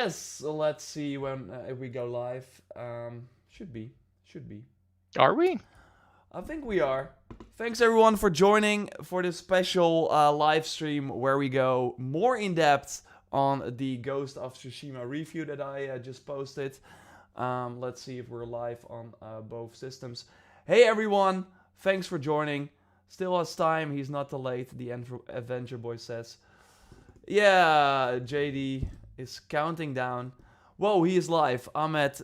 Yes, so let's see when if we go live. Should be, should be. Are we? I think we are. Thanks everyone for joining for this special live stream where we go more in depth on the Ghost of Tsushima review that I just posted. Let's see if we're live on both systems. Hey everyone, thanks for joining. Still has time, he's not too late, the Adventure Boy says. Yeah, JD is counting down. Whoa, he is live. Ahmed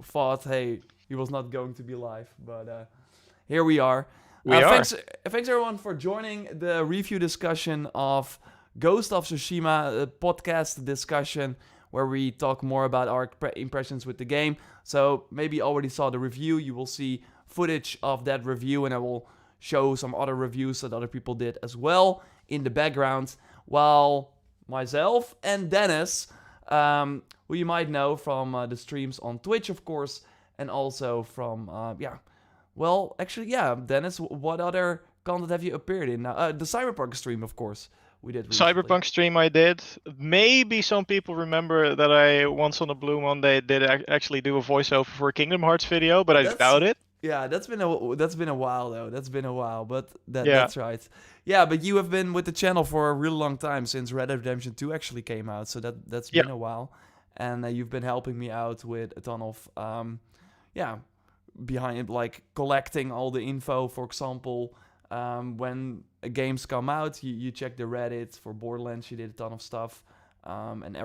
thought, hey, he was not going to be live, but here we are. We are. Thanks everyone for joining the review discussion of Ghost of Tsushima, a podcast discussion where we talk more about our impressions with the game. So maybe you already saw the review. You will see footage of that review, and I will show some other reviews that other people did as well in the background. While myself and Dennis, who you might know from the streams on Twitch, of course, and also from, well, actually, yeah, Dennis, what other content have you appeared in? The Cyberpunk stream, of course, we did recently. Cyberpunk stream I did. Maybe some people remember that I once on a Blue Monday did actually do a voiceover for a Kingdom Hearts video, but I doubt it. Yeah, that's been a while though. That's been a while, but Yeah. that's right. Yeah, but you have been with the channel for a really long time since Red Dead Redemption 2 actually came out, so that's Yeah. been a while, and you've been helping me out with a ton of behind it, like collecting all the info. For example, when games come out, you check the Reddit for Borderlands. You did a ton of stuff, and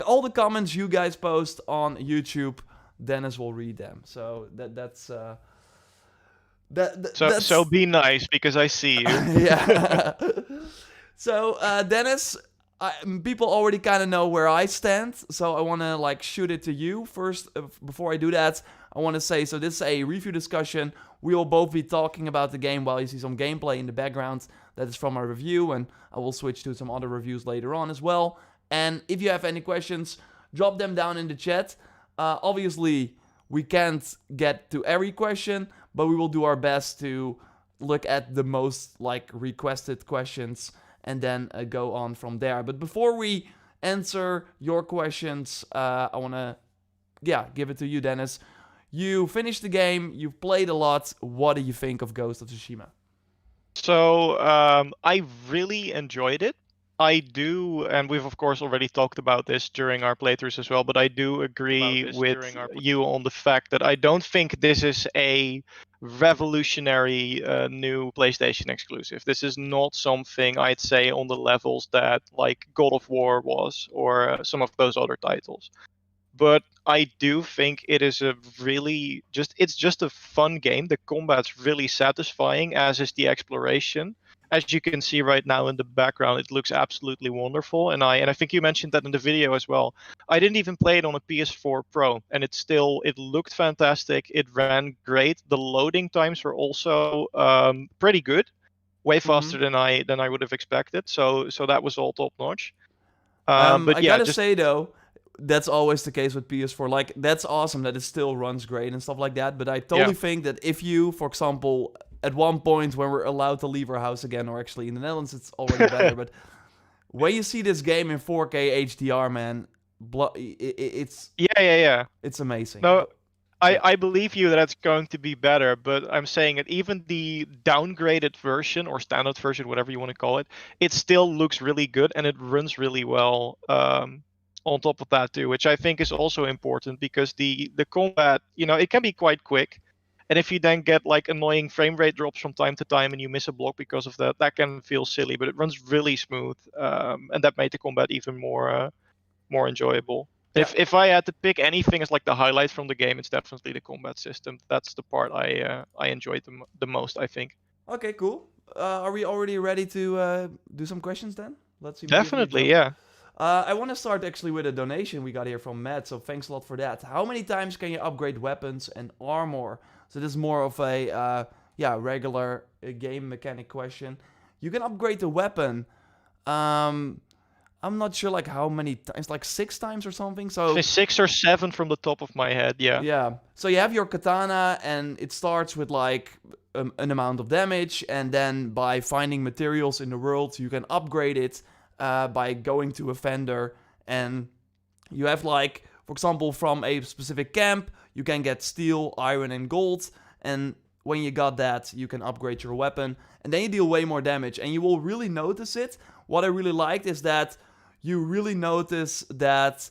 all the comments you guys post on YouTube, Dennis will read them. So that's So be nice because I see you. yeah. So Dennis, people already kind of know where I stand, so I want to shoot it to you first. Before I do that, I want to say, so this is a review discussion. We will both be talking about the game while you see some gameplay in the background that is from our review, and I will switch to some other reviews later on as well. And if you have any questions, drop them down in the chat. Obviously, we can't get to every question, but we will do our best to look at the most requested questions and then go on from there. But before we answer your questions, I want to give it to you, Dennis. You finished the game, you've played a lot. What do you think of Ghost of Tsushima? So I really enjoyed it. I do, and we've of course already talked about this during our playthroughs as well, but I do agree with you on the fact that I don't think this is a revolutionary new PlayStation exclusive. This is not something I'd say on the levels that like God of War was or some of those other titles. But I do think it is it's just a fun game. The combat's really satisfying, as is the exploration. As you can see right now in the background, it looks absolutely wonderful. And I think you mentioned that in the video as well. I didn't even play it on a PS4 Pro, and it looked fantastic. It ran great. The loading times were also pretty good, way faster than I would have expected. So that was all top notch. But I gotta say though, that's always the case with PS4. That's awesome that it still runs great and stuff like that. But I totally think that if you, for example, at one point when we're allowed to leave our house again, or actually in the Netherlands, it's already better. But when you see this game in 4K HDR, man, it's it's amazing. No, I believe you that it's going to be better, but I'm saying that even the downgraded version or standard version, whatever you want to call it, it still looks really good and it runs really well. On top of that too, which I think is also important because the combat, it can be quite quick. And if you then get annoying frame rate drops from time to time and you miss a block because of that can feel silly, but it runs really smooth. And that made the combat even more enjoyable. Yeah. If I had to pick anything as the highlight from the game, it's definitely the combat system. That's the part I enjoyed the most, I think. Okay, cool. Are we already ready to do some questions then? Let's see. Definitely, yeah. I want to start actually with a donation we got here from Matt, so thanks a lot for that. How many times can you upgrade weapons and armor? So this is more of a regular game mechanic question. You can upgrade the weapon. I'm not sure how many times, 6 times or something. So 6 or 7 from the top of my head, yeah. Yeah. So you have your katana, and it starts with an amount of damage, and then by finding materials in the world, you can upgrade it by going to a vendor and You have like, for example, from a specific camp, you can get steel, iron, and gold, and when you got that, you can upgrade your weapon, and then you deal way more damage, and you will really notice it. What I really liked is that you really notice that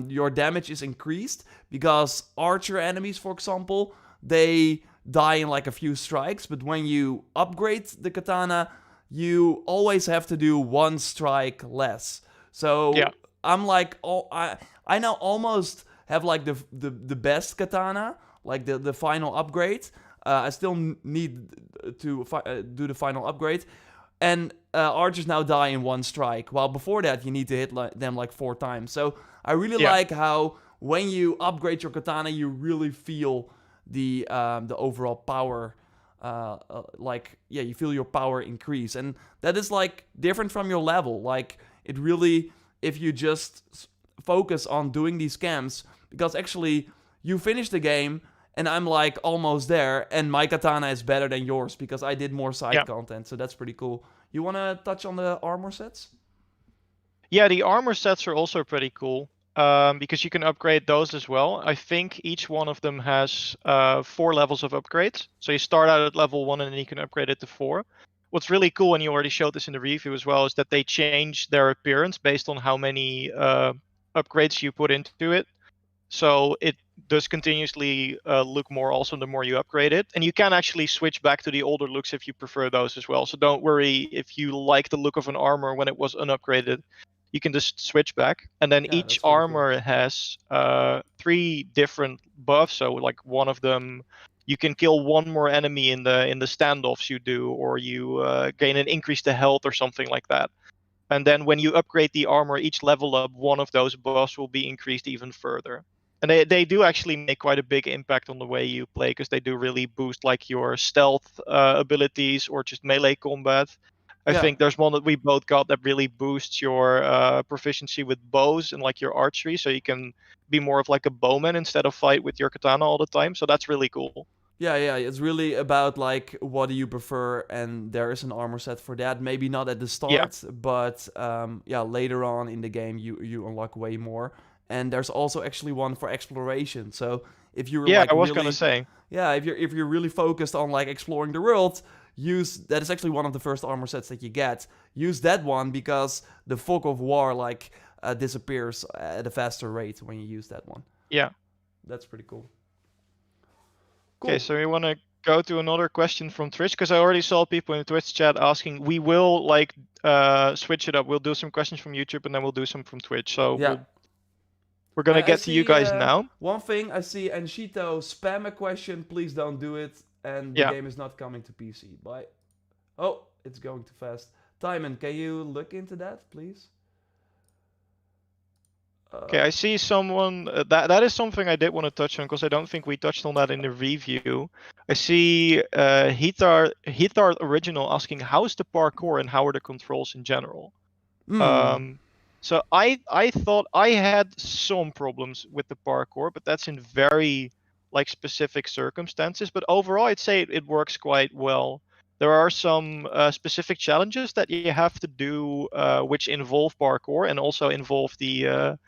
your damage is increased, because archer enemies, for example, they die in like a few strikes, but when you upgrade the katana, you always have to do one strike less. So Yeah. I'm like, I now almost have like the best katana, like the final upgrade. I still need to do the final upgrade, and archers now die in one strike, while before that you need to hit them like 4 times. So I really Yeah. like how when you upgrade your katana, you really feel the overall power. You feel your power increase, and that is like different from your level. Like it really, if you just focus on doing these camps, because actually you finish the game and I'm like almost there, and my katana is better than yours because I did more side Yeah. content, so that's pretty cool. You want to touch on the armor sets? Yeah, the armor sets are also pretty cool, because you can upgrade those as well. I think each one of them has 4 levels of upgrades. So you start out at level 1 and then you can upgrade it to 4. What's really cool, and you already showed this in the review as well, is that they change their appearance based on how many upgrades you put into it. So it does continuously look more awesome the more you upgrade it. And you can actually switch back to the older looks if you prefer those as well. So don't worry if you like the look of an armor when it was unupgraded. You can just switch back. And then Yeah, each that's really cool. armor has 3 different buffs. So like one of them, you can kill one more enemy in the standoffs you do, or you gain an increase to health or something like that. And then when you upgrade the armor, each level up, one of those buffs will be increased even further. And they do actually make quite a big impact on the way you play, because they do really boost like your stealth abilities or just melee combat. I Yeah. think there's one that we both got that really boosts your proficiency with bows and like your archery, so you can be more of like a bowman instead of fight with your katana all the time. So that's really cool. Yeah, it's really about like what do you prefer, and there is an armor set for that. Maybe not at the Yeah. start, but later on in the game you unlock way more. And there's also actually one for exploration. So if you're Yeah, like I was gonna really, say. yeah, if you're really focused on like exploring the world, use that is actually one of the first armor sets that you get. Use that one because the fog of war like disappears at a faster rate when you use that one. Yeah. That's pretty cool. Okay, Cool. so we want to go to another question from Twitch, because I already saw people in the Twitch chat asking. We will like switch it up. We'll do some questions from YouTube and then we'll do some from Twitch. So Yeah. we're gonna I get to you see guys now. one thing. I see Anshito spam a question. Please don't do it. And the Yeah. game is not coming to PC. Bye. Oh, it's going too fast. Timon, can you look into that, please? Okay, I see someone that is something I did want to touch on, because I don't think we touched on that in the review. I see Hitar Original asking, how's the parkour and how are the controls in general? Hmm. So I thought I had some problems with the parkour, but that's in very like specific circumstances. But overall, I'd say it works quite well. There are some specific challenges that you have to do, which involve parkour and also involve the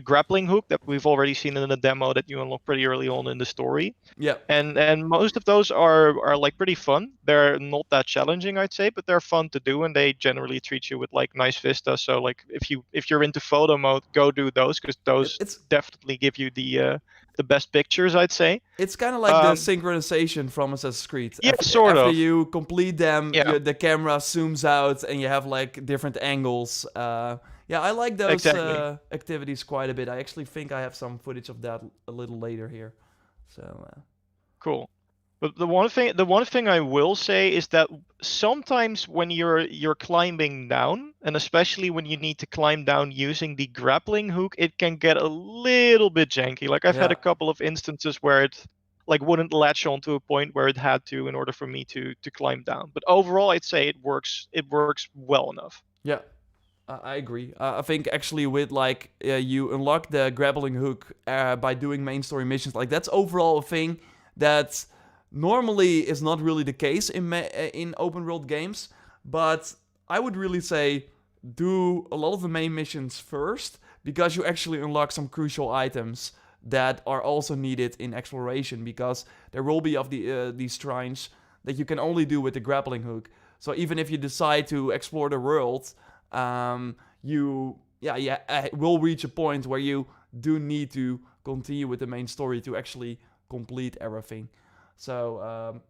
grappling hook that we've already seen in the demo that you unlock pretty early on in the story. Yeah. And most of those are like pretty fun. They're not that challenging, I'd say, but they're fun to do, and they generally treat you with like nice vista. So like if you're into photo mode, go do those, because those It's definitely give you the best pictures, I'd say. it's kind of like the synchronization from Assassin's Creed. Yeah, sort After of. you complete them, Yeah, the camera zooms out and you have like different angles. Yeah, I like those exactly. activities quite a bit. I actually think I have some footage of that a little later here. So Cool. But the one thing I will say is that sometimes when you're climbing down, and especially when you need to climb down using the grappling hook, it can get a little bit janky. Like I've had yeah, a couple of instances where it like wouldn't latch onto a point where it had to in order for me to climb down. But overall, I'd say it works well enough. yeah. I agree. I think actually with like you unlock the grappling hook by doing main story missions, like that's overall a thing that normally is not really the case in open world games. But I would really say do a lot of the main missions first, because you actually unlock some crucial items that are also needed in exploration, because there will be of these shrines that you can only do with the grappling hook. So even if you decide to explore the world, you will reach a point where you do need to continue with the main story to actually complete everything. So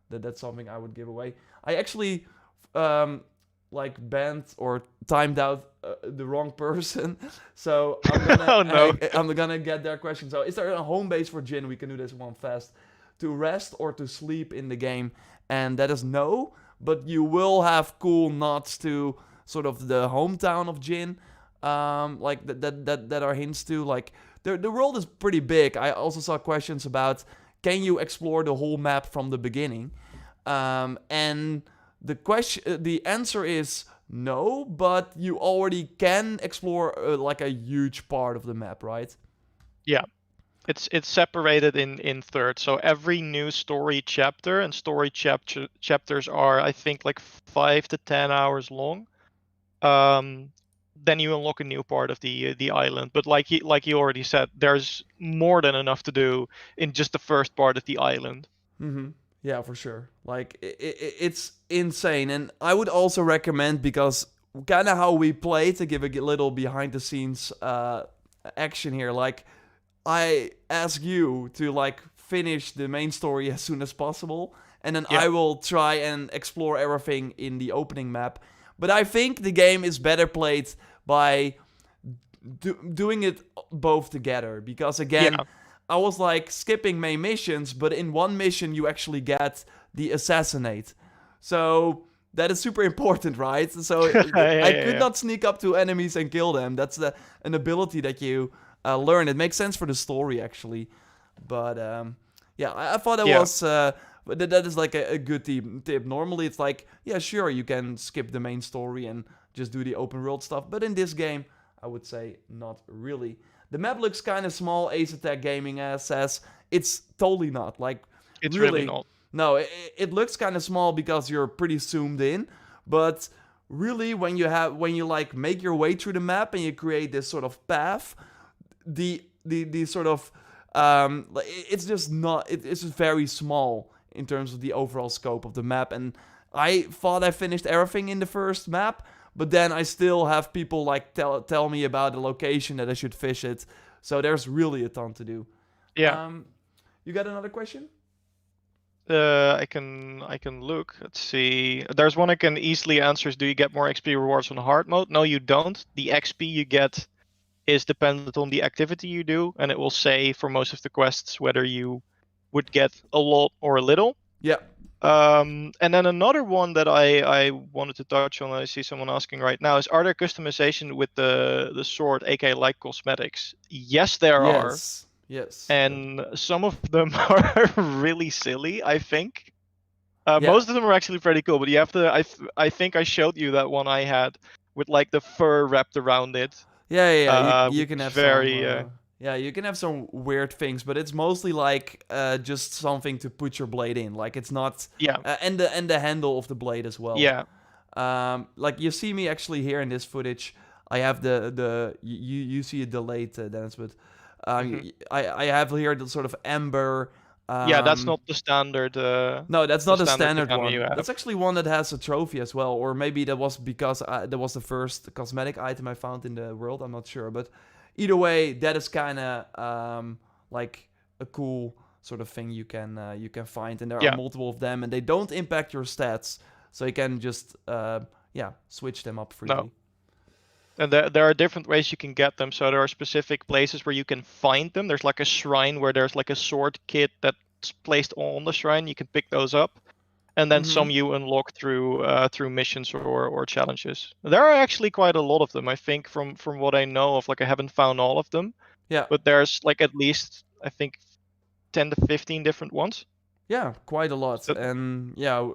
that's something I would give away. I actually like banned or timed out the wrong person, so I'm gonna Oh no. I'm gonna get their question. So is there a home base for Jin? We can do this one fast. To rest or to sleep in the game, and that is no. But you will have cool nods to sort of the hometown of Jin, like that are hints to. Like the world is pretty big. I also saw questions about can you explore the whole map from the beginning, and the answer is no. But you already can explore like a huge part of the map, right? Yeah. It's separated in thirds. So every new story chapter, and story chapters are, I think, like 5 to 10 hours long. Then you unlock a new part of the island. But like you already said, there's more than enough to do in just the first part of the island. Mm-hmm. Yeah, for sure. Like it's insane, and I would also recommend, because kind of how we play, to give a little behind the scenes action here. Like I ask you to like finish the main story as soon as possible, and then Yeah. I will try and explore everything in the opening map. But I think the game is better played by doing it both together, because again, Yeah. I was like skipping main missions, but in one mission you actually get the assassinate. So that is super important, right? So I could not sneak up to enemies and kill them. That's an ability that you learn. It makes sense for the story, actually. But I thought that Yeah. was that is like a good tip. Normally it's like, yeah, sure, you can skip the main story and just do the open world stuff. But in this game, I would say not really. The map looks kind of small. Ace Attack Gaming says it's totally not. Like It's really not. No, it looks kind of small because you're pretty zoomed in. But really, when you like make your way through the map and you create this sort of path, the sort of it's just not. It's just very small in terms of the overall scope of the map. And I thought I finished everything in the first map, but then I still have people like tell me about the location that I should fish it. So there's really a ton to do. Yeah. You got another question? I can look. Let's see. There's one I can easily answer. Do you get more XP rewards on hard mode? No, you don't. The XP you get is dependent on the activity you do, and it will say for most of the quests whether you would get a lot or a little. Yeah. And then another one that I wanted to touch on, I see someone asking right now, is, are there customization with the sword, aka like cosmetics? Yes, there are. Yes. And some of them are really silly, I think. Most of them are actually pretty cool, but you have to. I think I showed you that one I had with like the fur wrapped around it. Yeah. You can have very. some. You can have some weird things, but it's mostly like just something to put your blade in. Like it's not. Yeah. And the handle of the blade as well. Yeah. Like you see me actually here in this footage. I have you see it delayed, Dennis, but I have here the sort of amber. Yeah, that's not the standard. No, that's not the standard one. You have. That's actually one that has a trophy as well, or maybe that was because that was the first cosmetic item I found in the world. I'm not sure, but either way, that is kind of like a cool sort of thing you can find, and there are multiple of them, and they don't impact your stats, so you can just switch them up freely. No. And there are different ways you can get them. So there are specific places where you can find them. There's like a shrine where there's like a sword kit that's placed on the shrine. You can pick those up, and then some you unlock through missions or challenges. There are actually quite a lot of them. I think from what I know of, like I haven't found all of them. Yeah. But there's like at least I think 10 to 15 different ones. Yeah, quite a lot. So, and yeah,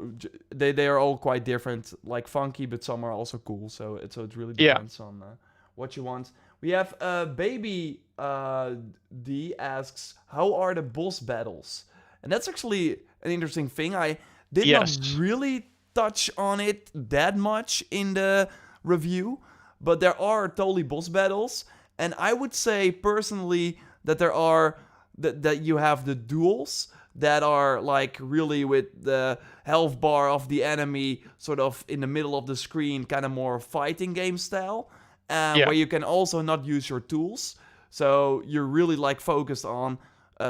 they are all quite different, like funky, but some are also cool. So it really depends on what you want. We have Baby D asks, how are the boss battles? And that's actually an interesting thing. I did not really touch on it that much in the review, but there are totally boss battles, and I would say personally that there are that you have the duels that are like really with the health bar of the enemy sort of in the middle of the screen, kind of more fighting game style, Yeah. where you can also not use your tools. So you're really like focused on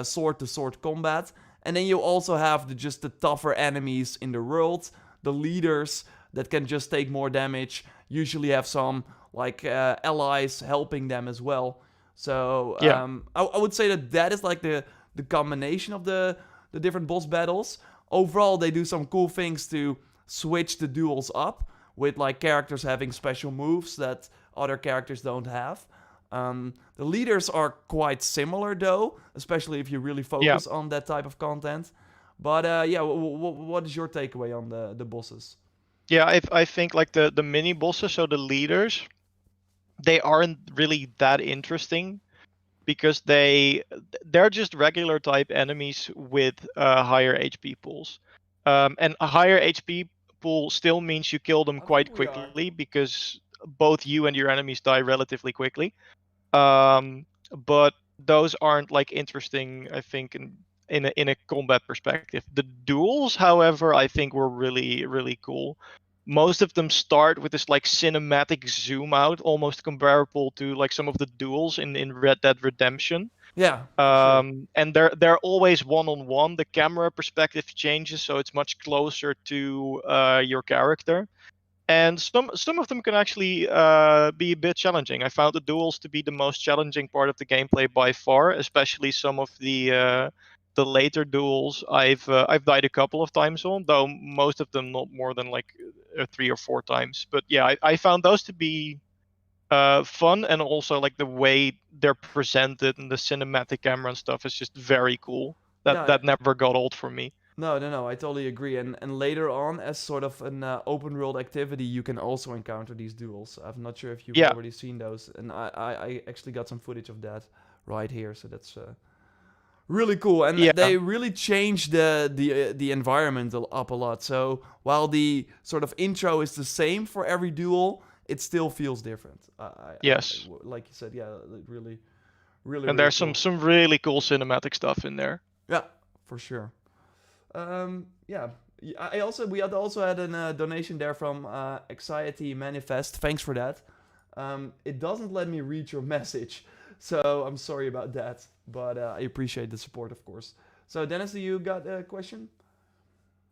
sword to sword combat. And then you also have just the tougher enemies in the world, the leaders that can just take more damage, usually have some like allies helping them as well. So Yeah. I would say that that is like the combination of the different boss battles. Overall, they do some cool things to switch the duels up with like characters having special moves that other characters don't have. The leaders are quite similar though, especially if you really Yeah. focus on that type of content. But yeah, what is your takeaway on the bosses? Yeah, I think like the mini bosses, so the leaders, they aren't really that interesting because they're just regular type enemies with higher HP pools. And a higher HP pool still means you kill them I think quite we are. quickly because both you and your enemies die relatively quickly. Um, but those aren't like interesting, I think, in a combat perspective. The duels, however, I think were really cool. Most of them start with this like cinematic zoom out, almost comparable to like some of the duels in Red Dead Redemption. Yeah, for sure. And they're always one on one. The camera perspective changes, so it's much closer to your character. And some of them can actually be a bit challenging. I found the duels to be the most challenging part of the gameplay by far, especially some of the later duels. I've died a couple of times on, though most of them not more than like 3 or 4 times. But yeah, I found those to be fun, and also like the way they're presented and the cinematic camera and stuff is just very cool. No, That never got old for me. no. I totally agree. And later on, as sort of an open world activity, you can also encounter these duels. I'm not sure if you've Yeah, already seen those, and I actually got some footage of that right here. So that's really cool. And yeah, they really changed the environment up a lot. So while the sort of intro is the same for every duel, it still feels different. yes. Like you said, yeah, really, really, And really there's cool. some really cool cinematic stuff in there. Yeah, for sure. Yeah. I also we had also had a donation there from Anxiety Manifest. Thanks for that. It doesn't let me read your message, so I'm sorry about that. But I appreciate the support, of course. So Dennis, do you got a question?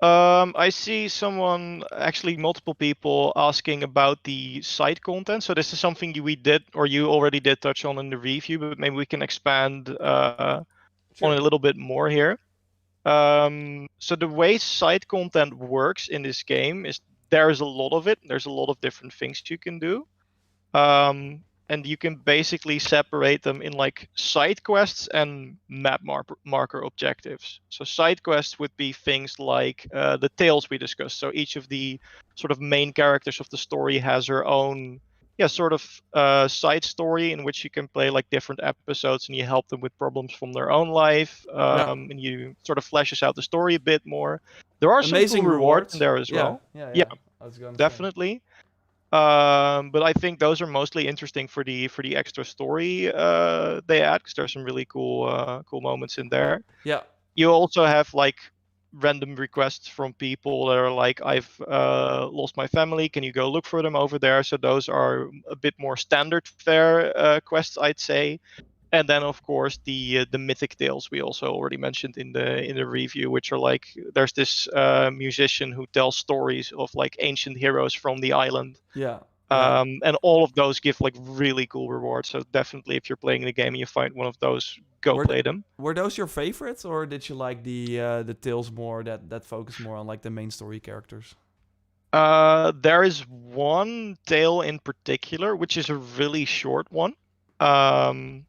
I see someone, actually multiple people asking about the side content. So this is something we did, or you already did touch on in the review, but maybe we can expand on Sure. a little bit more here. So the way side content works in this game is there's a lot of it. There's a lot of different things you can do. And you can basically separate them in like side quests and marker objectives. So side quests would be things like the tales we discussed. So each of the sort of main characters of the story has her own, yeah, sort of side story in which you can play like different episodes and you help them with problems from their own life, Yeah. and you sort of fleshes out the story a bit more. There are some cool Amazing rewards in rewards. there as Yeah. well. Yeah. Yeah, Yeah. I was gonna say. definitely. But I think those are mostly interesting for the extra story they add, because there's some really cool moments in there. Yeah. You also have like random requests from people that are like, I've lost my family, can you go look for them over there? So those are a bit more standard fare quests, I'd say. And then of course the mythic tales we also already mentioned in the review, which are like, there's this musician who tells stories of like ancient heroes from the island, Yeah. Yeah. and all of those give like really cool rewards. So definitely, if you're playing the game and you find one of those, go Were th- play them. were those your favorites, or did you like the tales more that focus more on like the main story characters? There is one tale in particular, which is a really short one, um,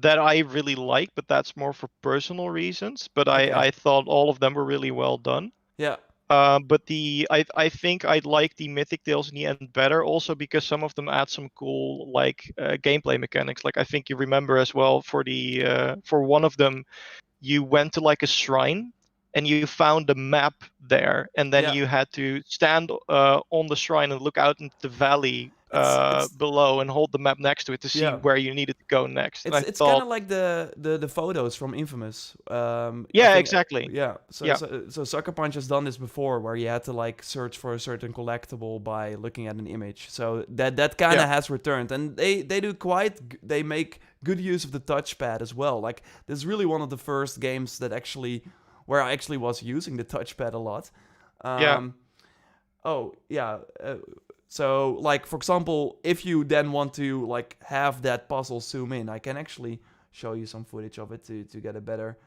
that I really like, but that's more for personal reasons. But Okay. I thought all of them were really well done. Yeah. But I think I'd like the Mythic Tales in the end better, also because some of them add some cool like gameplay mechanics. Like I think you remember as well for the for one of them, you went to like a shrine and you found a map there, and then Yeah. you had to stand on the shrine and look out into the valley It's below and hold the map next to it to see yeah. where you needed to go next. And I It's kind thought, of like the photos from Infamous. I yeah, think exactly. yeah. So, Yeah, so Sucker Punch has done this before, where you had to like search for a certain collectible by looking at an image. So that kind yeah, of has returned, and they do they make good use of the touchpad as well. Like this is really one of the first games that actually where I actually was using the touchpad a lot. yeah, Um, oh yeah. So, like for example, if you then want to like have that puzzle zoom in, I can actually show you some footage of it to get a better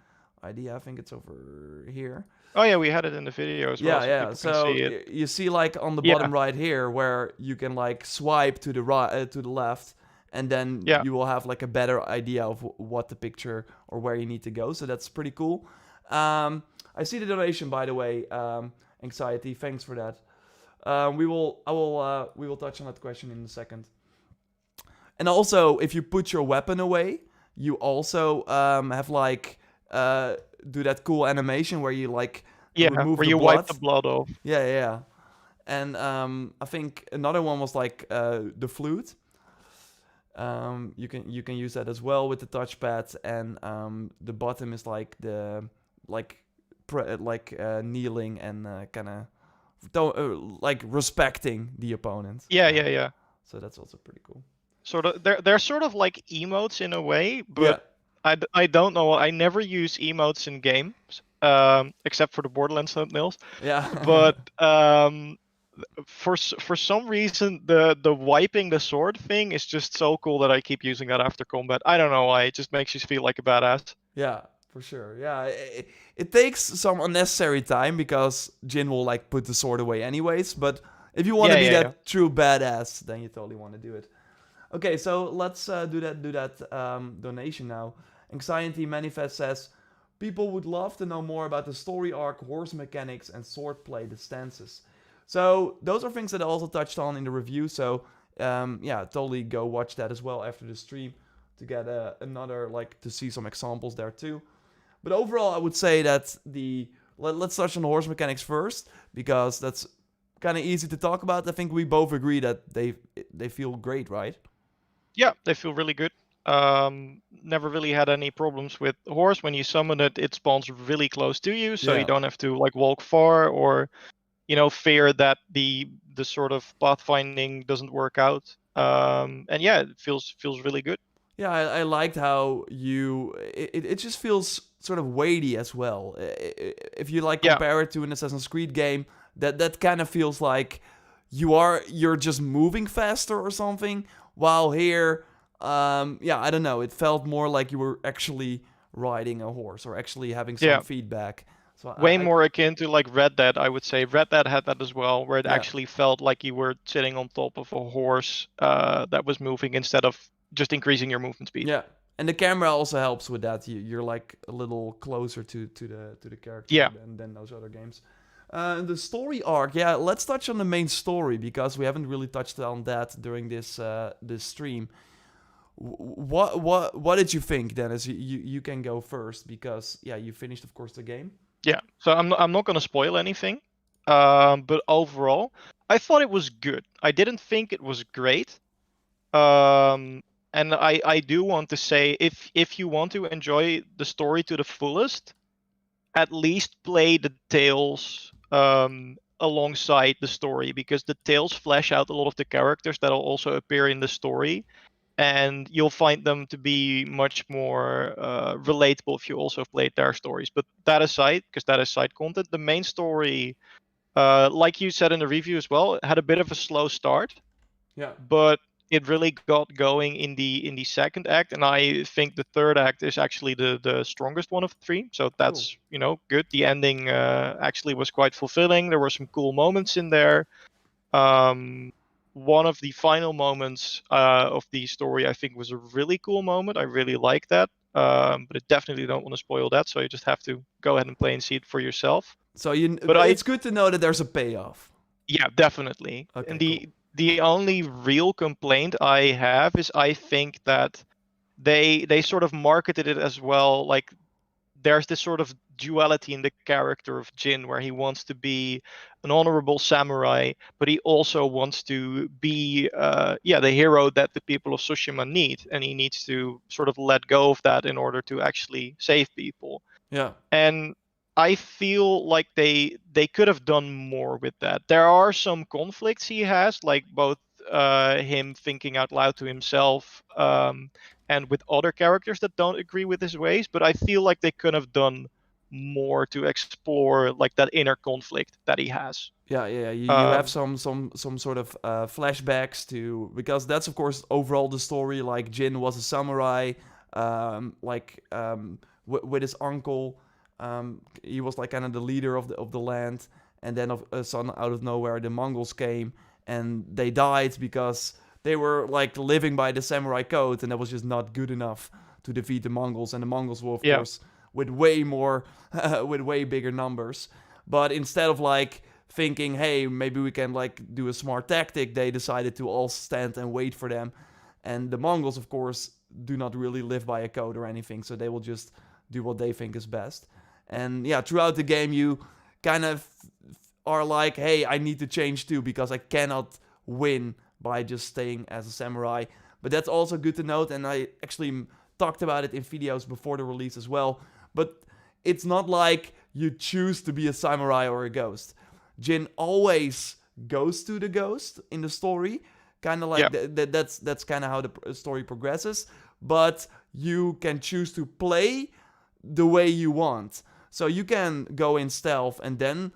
idea. I think it's over here. oh yeah, we had it in the video as well, Yeah, so yeah. people can So see it. you see like on the Yeah, bottom right here where you can like swipe to the right to the left, and then yeah. you will have like a better idea of what the picture or where you need to go. So that's pretty cool. I see the donation, by the way. Anxiety, thanks for that. We will touch on that question in a second. And also, if you put your weapon away, you also have like do that cool animation where you like Yeah, remove where the you wipe blood. the blood off. Yeah, yeah. Yeah. And I think another one was like the flute. You can use that as well with the touchpad, and the bottom is like the like kneeling and kind of like respecting the opponent. Yeah, yeah, yeah. So that's also pretty cool. Sort of, they're sort of like emotes in a way, Yeah, but I don't know. I never use emotes in games, except for the Borderlands thumbnails. yeah, But for some reason, the wiping the sword thing is just so cool that I keep using that after combat. I don't know why. It just makes you feel like a badass. yeah, for sure. Yeah, it takes some unnecessary time because Jin will like put the sword away anyways. But if you want to Yeah, be yeah, yeah. that true badass, then you totally want to do it. Okay, so let's do that donation now. Anxiety Manifest says, people would love to know more about the story arc, horse mechanics, and swordplay, the stances. So those are things that I also touched on in the review. So yeah, totally go watch that as well after the stream to get another like to see some examples there too. But overall, I would say that let's touch on the horse mechanics first because that's kind of easy to talk about. I think we both agree that they feel great, right? Yeah, they feel really good. Never really had any problems with horse. When you summon it, it spawns really close to you, so you Yeah. don't have to like walk far or fear that the sort of pathfinding doesn't work out. And yeah, it feels really good. Yeah, I liked how it just feels sort of weighty as well. If you like Yeah, compare it to an Assassin's Creed game, that kind of feels like you're just moving faster or something. While here, yeah, I don't know. It felt more like you were actually riding a horse or actually having some yeah. feedback. So Way more akin to like Red Dead, I would say. Red Dead had that as well, where it yeah, actually felt like you were sitting on top of a horse that was moving instead of just increasing your movement speed. yeah. And the camera also helps with that. You're like a little closer to the character Yeah. than those other games. The story arc, yeah. Let's touch on the main story because we haven't really touched on that during this stream. What did you think, Dennis? You can go first because yeah, you finished of course the game. Yeah. So I'm not gonna spoil anything. But overall, I thought it was good. I didn't think it was great. Um, and I do want to say if you want to enjoy the story to the fullest, at least play the tales alongside the story, because the tales flesh out a lot of the characters that'll also appear in the story, and you'll find them to be much more relatable if you also played their stories. But that aside, because that is side content, the main story, like you said in the review as well, had a bit of a slow start, Yeah. but it really got going in the second act, and I think the third act is actually the strongest one of the three. So Cool. that's good. The ending actually was quite fulfilling. There were some cool moments in there. Um, One of the final moments of the story, I think, was a really cool moment. I really like that. But I definitely don't want to spoil that, so you just have to go ahead and play and see it for yourself. So But it's good to know that there's a payoff. yeah, definitely. And Okay, cool. the only real complaint I have is I think that they sort of marketed it as well, like there's this sort of duality in the character of Jin, where he wants to be an honorable samurai, but he also wants to be the hero that the people of Tsushima need, and he needs to sort of let go of that in order to actually save people. Yeah. And I feel like they could have done more with that. There are some conflicts he has, like both him thinking out loud to himself, and with other characters that don't agree with his ways. But I feel like they could have done more to explore like that inner conflict that he has. Yeah. You have Um, some sort of flashbacks to, because that's of course overall the story. Like Jin was a samurai, with his uncle. He was like kind of the leader of the land, and then a sudden out of nowhere the Mongols came and they died because they were like living by the samurai code, and that was just not good enough to defeat the Mongols. And the Mongols were of yeah, course with way more, with way bigger numbers. But instead of like thinking, hey, maybe we can like do a smart tactic, they decided to all stand and wait for them. And the Mongols, of course, do not really live by a code or anything, so they will just do what they think is best. And yeah, throughout the game, you kind of are like, hey, I need to change too because I cannot win by just staying as a samurai. But that's also good to note, and I actually talked about it in videos before the release as well. But it's not like you choose to be a samurai or a ghost. Jin always goes to the ghost in the story, kind of like that's kind of how the story progresses. But you can choose to play the way you want. So you can go in stealth and then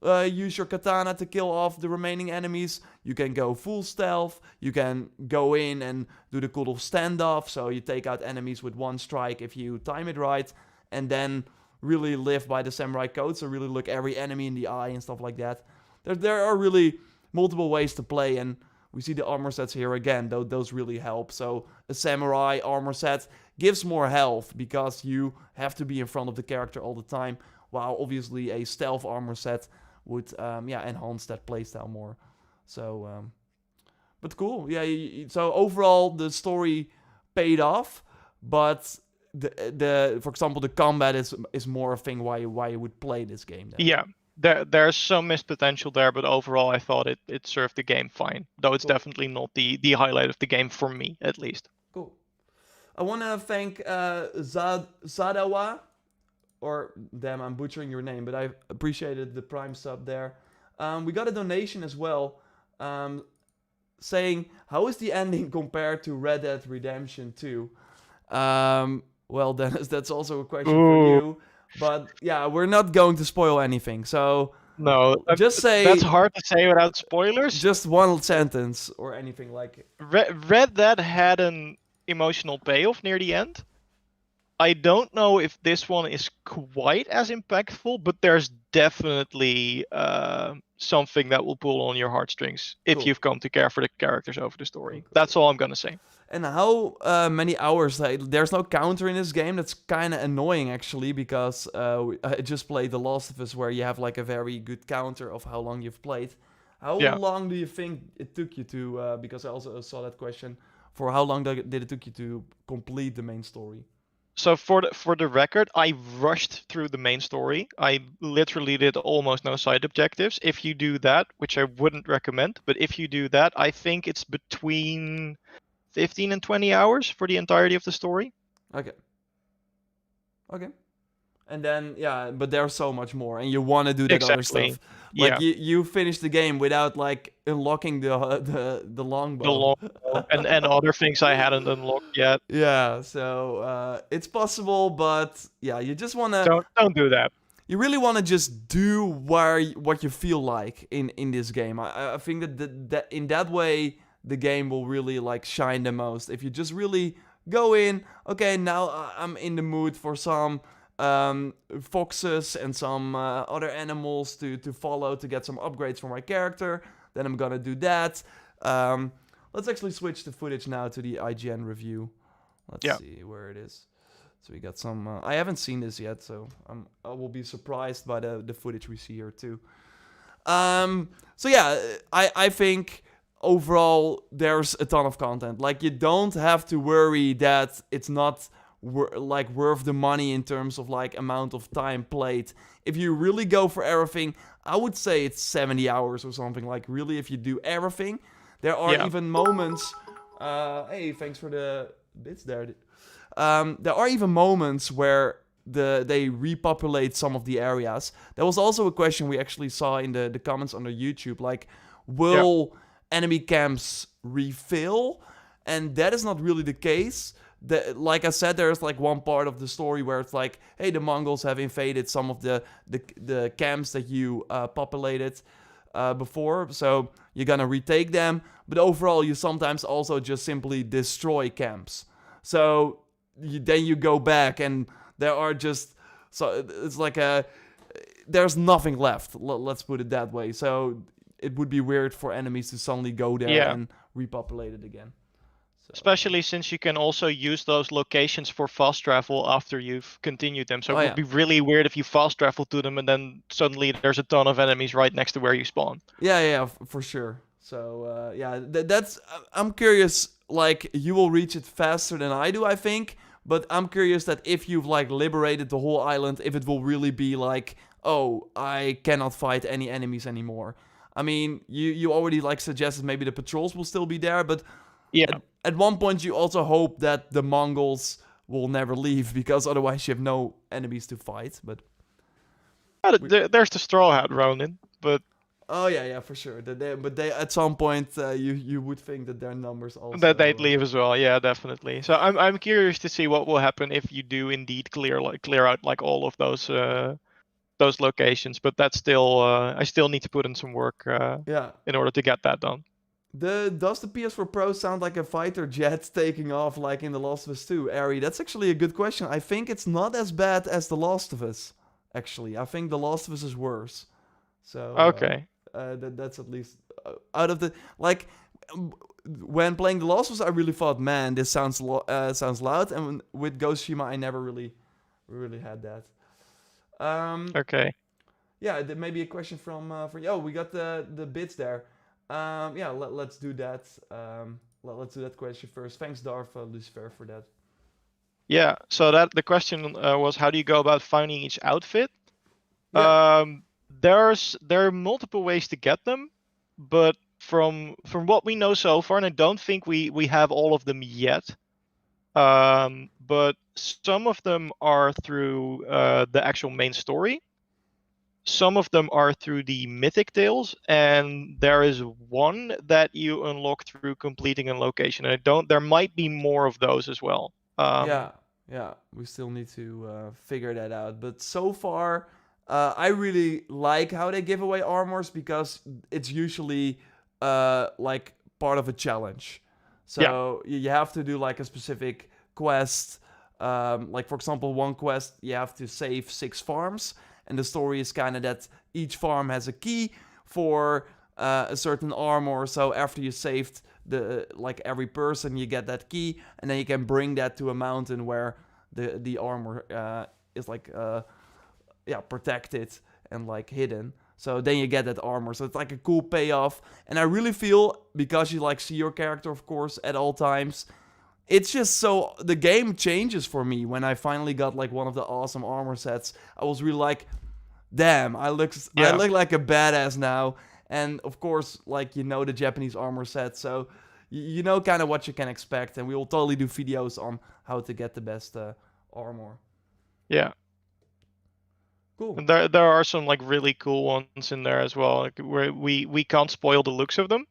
use your katana to kill off the remaining enemies. You can go full stealth. You can go in and do the cool standoff. So you take out enemies with one strike if you time it right. And then really live by the samurai code. So really look every enemy in the eye and stuff like that. There are really multiple ways to play. And we see the armor sets here again. Those really help. So a samurai armor set gives more health because you have to be in front of the character all the time. While obviously a stealth armor set would enhance that playstyle more. So, but cool. Yeah. So overall, the story paid off, but the for example, the combat is more a thing why you would play this game. Then. Yeah. There's some missed potential there, but overall I thought it served the game fine. Though it's definitely not the highlight of the game for me, at least. Cool. I want to thank Zadawa, or damn, I'm butchering your name, but I appreciated the Prime sub there. We got a donation as well, saying, how is the ending compared to Red Dead Redemption 2? Well, Dennis, that's also a question for you. But yeah, we're not going to spoil anything. So no, just say that's hard to say without spoilers. Just one sentence or anything like it. Red Dead had an emotional payoff near the end. I don't know if this one is quite as impactful, but there's definitely something that will pull on your heartstrings if you've come to care for the characters over the story. Cool. That's all I'm gonna say. And how many hours? There's no counter in this game. That's kind of annoying actually, because I just played The Last of Us, where you have like a very good counter of how long you've played. How long do you think it took you to? Because I also saw that question. For how long did it took you to complete the main story? So for the record, I rushed through the main story. I literally did almost no side objectives. If you do that, which I wouldn't recommend, but if you do that, I think it's between 15 and 20 hours for the entirety of the story. Okay. And then, but there's so much more, and you want to do that other stuff. Like, you finish the game without, like, unlocking the longbow. The longbow, and other things I hadn't unlocked yet. Yeah, so, it's possible, but, yeah, you just want to... Don't do that. You really want to just do what you feel like in this game. I think that in that way, the game will really, like, shine the most. If you just really go in, okay, now I'm in the mood for some... foxes and some other animals to follow to get some upgrades for my character, then I'm gonna do that. Let's actually switch the footage now to the IGN review. Let's see where it is. So we got some... I haven't seen this yet, so I will be surprised by the footage we see here too. So yeah, I think overall there's a ton of content. Like, you don't have to worry that it's not like worth the money in terms of like amount of time played. If you really go for everything, I would say it's 70 hours or something. Like really, if you do everything, there are Yeah. even moments. Hey, thanks for the bits there. There are even moments where they repopulate some of the areas. There was also a question we actually saw in the comments under YouTube, like, Yeah. will enemy camps refill? And that is not really the case. Like I said, there's like one part of the story where it's like, hey, the Mongols have invaded some of the camps that you populated before, so you're gonna retake them. But overall, you sometimes also just simply destroy camps. So then you go back and there are just, so it's like there's nothing left. Let's put it that way. So it would be weird for enemies to suddenly go there Yeah. and repopulate it again. So, Especially since you can also use those locations for fast travel after you've continued them. So oh it yeah, would be really weird if you fast travel to them and then suddenly there's a ton of enemies right next to where you spawn. yeah, for sure. So yeah, that's. I'm curious. Like you will reach it faster than I do, I think. But I'm curious that if you've like liberated the whole island, if it will really be like, oh, I cannot fight any enemies anymore. I mean, you already like suggested maybe the patrols will still be there, but Yeah. at one point you also hope that the Mongols will never leave because otherwise you have no enemies to fight. But There's the Straw Hat Ronin, but oh yeah, for sure. But they at some point you would think that their numbers also. that they'd leave as well. Yeah, definitely. So I'm curious to see what will happen if you do indeed clear out like all of those locations. But that's still I still need to put in some work Yeah. in order to get that done. Does the PS4 Pro sound like a fighter jet taking off like in The Last of Us 2, Ari? That's actually a good question. I think it's not as bad as The Last of Us. Actually, I think The Last of Us is worse. So Okay. that's at least out of the like when playing The Last of Us, I really thought, man, this sounds loud. And with Ghost of Tsushima, I never really had that. Okay. Yeah, maybe a question from oh, we got the bits there. Yeah, let's do that. Let's do that question first. Thanks, Darth Lucifer, for that. Yeah. So that the question was, how do you go about finding each outfit? Yeah. There are multiple ways to get them, but from what we know so far, and I don't think we have all of them yet. But some of them are through the actual main story. Some of them are through the mythic tales, and there is one that you unlock through completing a location. And there might be more of those as well. Yeah, we still need to figure that out. But so far, I really like how they give away armors because it's usually like part of a challenge. So you have to do like a specific quest. Like for example, one quest you have to save 6 farms, and the story is kind of that each farm has a key for a certain armor. So after you saved like every person, you get that key, and then you can bring that to a mountain where the armor is like protected and like hidden. So then you get that armor. So it's like a cool payoff. And I really feel, because you like see your character, of course, at all times, it's just so the game changes for me when I finally got like one of the awesome armor sets. I was really like, damn, I look like a badass now. And of course, like, you know, the Japanese armor set, so you know kind of what you can expect. And we will totally do videos on how to get the best armor. Yeah. Cool. And there are some like really cool ones in there as well. Like, where we can't spoil the looks of them.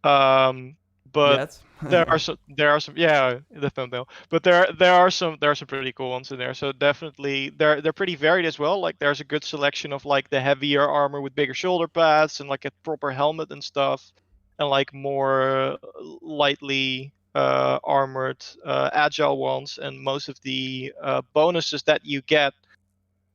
But Yet. there are some yeah, the thumbnail. But there are some pretty cool ones in there. So definitely they're pretty varied as well. Like there's a good selection of like the heavier armor with bigger shoulder pads and like a proper helmet and stuff, and like more lightly armored agile ones. And most of the bonuses that you get,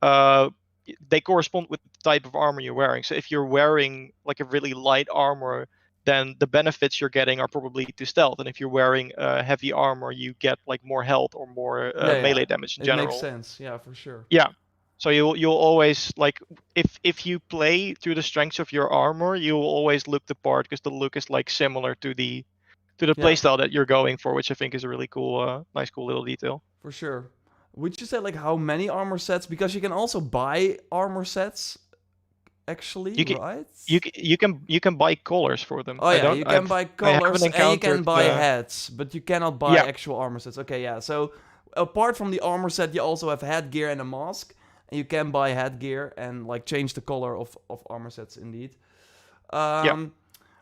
they correspond with the type of armor you're wearing. So if you're wearing like a really light armor, then the benefits you're getting are probably to stealth. And if you're wearing heavy armor, you get like more health or more melee damage in general. It makes sense. Yeah, for sure. Yeah. So you'll always like, if you play through the strengths of your armor, you'll always look the part because the look is like similar to the playstyle that you're going for, which I think is a really cool, nice, cool little detail. For sure. Would you say like how many armor sets? Because you can also buy armor sets, actually, You can right? you can buy colors for them. Oh yeah, you can buy I haven't colors and you can encountered. buy heads, but you cannot buy Yeah, actual armor sets. Okay, yeah. So apart from the armor set, you also have headgear and a mask, and you can buy headgear and like change the color of armor sets indeed. yeah. Um,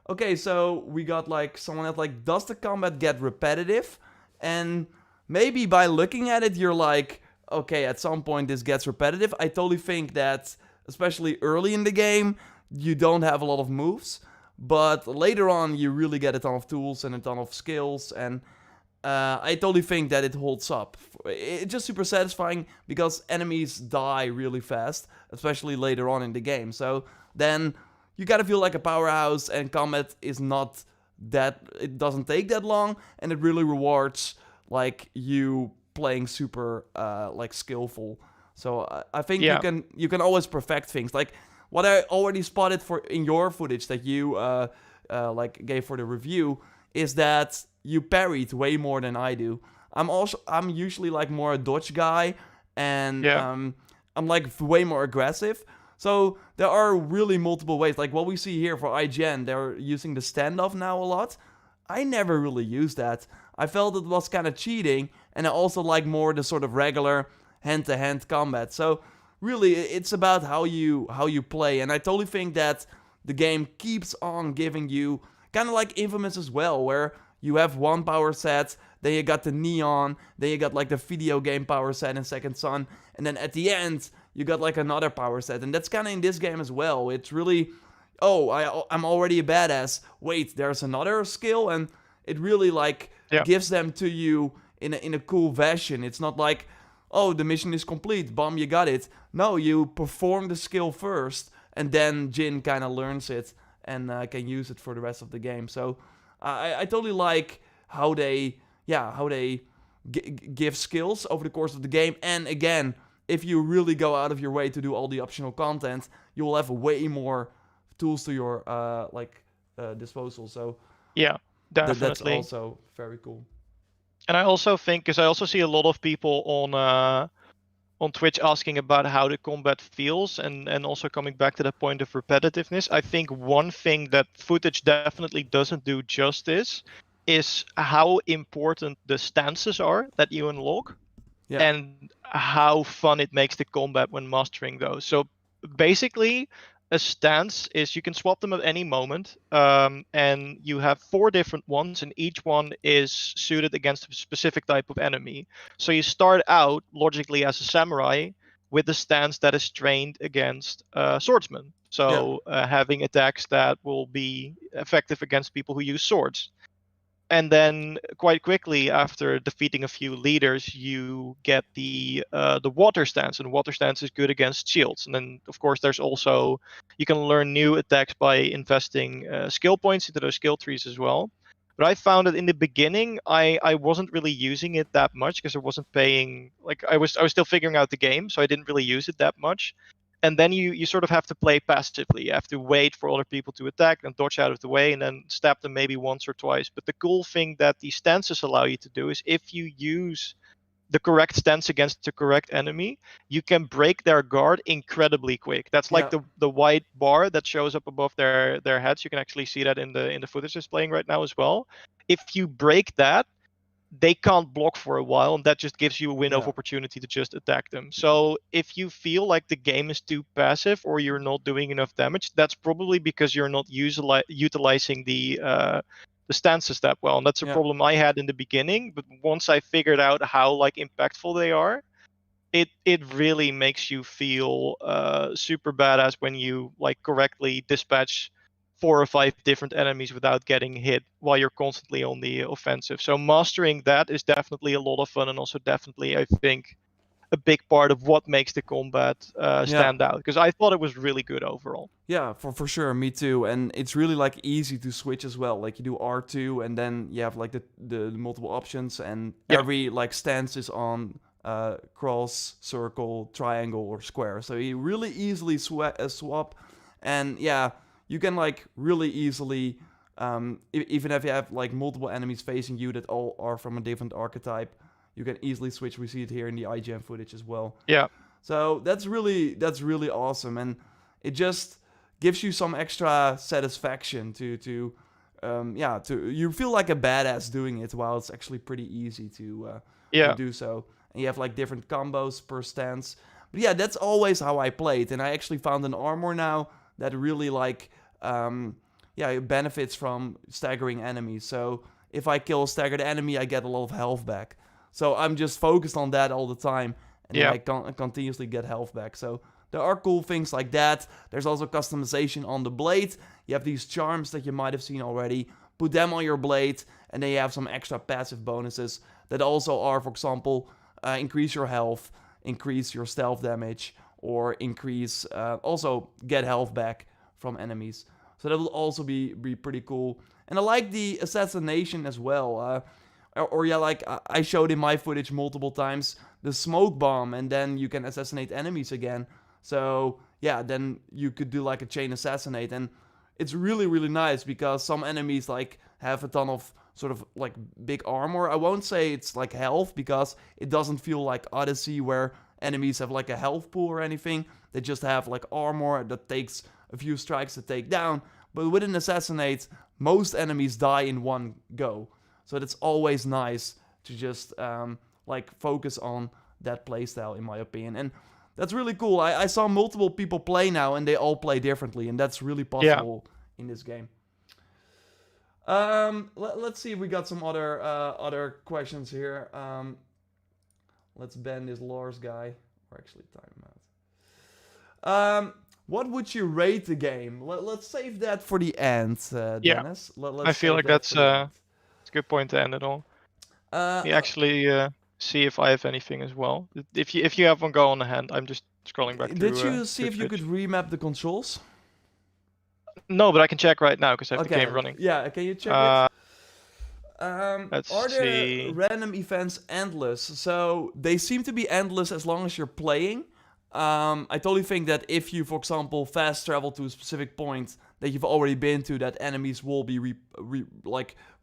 okay, so we got like someone else like, does the combat get repetitive? And maybe by looking at it, you're like, okay, at some point this gets repetitive. I totally think that, especially early in the game, you don't have a lot of moves, but later on you really get a ton of tools and a ton of skills, and I totally think that it holds up. It's just super satisfying because enemies die really fast, especially later on in the game. So then you gotta feel like a powerhouse, and combat is not that. It doesn't take that long, and it really rewards like you playing super like skillful. So I think Yeah. you can always perfect things. Like what I already spotted for in your footage that you like gave for the review is that you parried way more than I do. I'm usually like more a dodge guy, and Yeah. I'm like way more aggressive. So there are really multiple ways. Like what we see here for IGN, they're using the standoff now a lot. I never really used that. I felt it was kind of cheating, and I also like more the sort of regular hand-to-hand combat. So really, it's about how you play, and I totally think that the game keeps on giving you kind of like Infamous as well, where you have one power set, then you got the neon, then you got like the video game power set in Second Son, and then at the end you got like another power set, and that's kind of in this game as well. It's really, oh, I'm already a badass. Wait, there's another skill, and it really like Yeah. gives them to you in a cool fashion. It's not like, oh, the mission is complete, bomb, you got it. No, you perform the skill first, and then Jin kind of learns it and can use it for the rest of the game. So I totally like how they give skills over the course of the game. And again, if you really go out of your way to do all the optional content, you will have way more tools to your disposal. So Yeah. that's Definitely. also very cool. And I also think, because I also see a lot of people on Twitch asking about how the combat feels, and also coming back to the point of repetitiveness. I think one thing that footage definitely doesn't do justice is how important the stances are that you unlock, Yeah, and how fun it makes the combat when mastering those. So basically, a stance is you can swap them at any moment, and you have 4 different ones, and each one is suited against a specific type of enemy. So you start out logically as a samurai with a stance that is trained against swordsmen. yeah, So having attacks that will be effective against people who use swords. And then quite quickly after defeating a few leaders, you get the water stance, and water stance is good against shields. And then of course there's also, you can learn new attacks by investing skill points into those skill trees as well. But I found that in the beginning I wasn't really using it that much because I wasn't paying, like I was still figuring out the game, so I didn't really use it that much. And then you sort of have to play passively. You have to wait for other people to attack and dodge out of the way and then stab them maybe once or twice. But the cool thing that these stances allow you to do is, if you use the correct stance against the correct enemy, you can break their guard incredibly quick. That's like yeah, the white bar that shows up above their heads. You can actually see that in the footage that's playing right now as well. If you break that, they can't block for a while, and that just gives you a window of yeah, opportunity to just attack them. So if you feel like the game is too passive or you're not doing enough damage, that's probably because you're not utilizing the stances that well. And that's a yeah, problem I had in the beginning. But once I figured out how like impactful they are, it really makes you feel super badass when you like correctly dispatch 4 or 5 different enemies without getting hit while you're constantly on the offensive. So mastering that is definitely a lot of fun, and also definitely, I think, a big part of what makes the combat yeah. stand out, because I thought it was really good overall. Yeah, for sure, me too. And it's really like easy to switch as well. Like you do R2 and then you have like the multiple options, and Yeah, every like stance is on cross, circle, triangle, or square. So you really easily swap. And yeah, you can like really easily, even if you have like multiple enemies facing you that all are from a different archetype, you can easily switch. We see it here in the IGN footage as well. Yeah. So that's really awesome, and it just gives you some extra satisfaction to you feel like a badass doing it while it's actually pretty easy to do so. And you have like different combos per stance. But yeah, that's always how I played, and I actually found an armor now that really like it benefits from staggering enemies. So if I kill a staggered enemy, I get a lot of health back. So I'm just focused on that all the time, and then I continuously get health back. So there are cool things like that. There's also customization on the blade. You have these charms that you might have seen already. Put them on your blade, and then you have some extra passive bonuses that also are, for example, increase your health, increase your stealth damage, or increase also get health back from enemies. So that will also be pretty cool. And I like the assassination as well. Like I showed in my footage multiple times, the smoke bomb, and then you can assassinate enemies again. So yeah, then you could do like a chain assassinate, and it's really nice because some enemies like have a ton of sort of like big armor. I won't say it's like health because it doesn't feel like Odyssey where enemies have like a health pool or anything. They just have like armor that takes a few strikes to take down. But with an assassinate, most enemies die in one go. So that's always nice to just like focus on that playstyle, in my opinion. And that's really cool. I saw multiple people play now, and they all play differently, and that's really possible in this game. Let's see if we got some other questions here. Let's ban this Lars guy. Or actually time him out. What would you rate the game? Let's save that for the end, Dennis. I feel like that's a good point to end it on. We actually see if I have anything as well. If you have one go on the hand, I'm just scrolling back through. Did you see if you could remap the controls? No, but I can check right now because I have the game running. Yeah, can you check it? Let's are there see. random events endless? So they seem to be endless as long as you're playing. I totally think that if you, for example, fast travel to a specific point that you've already been to, that enemies will be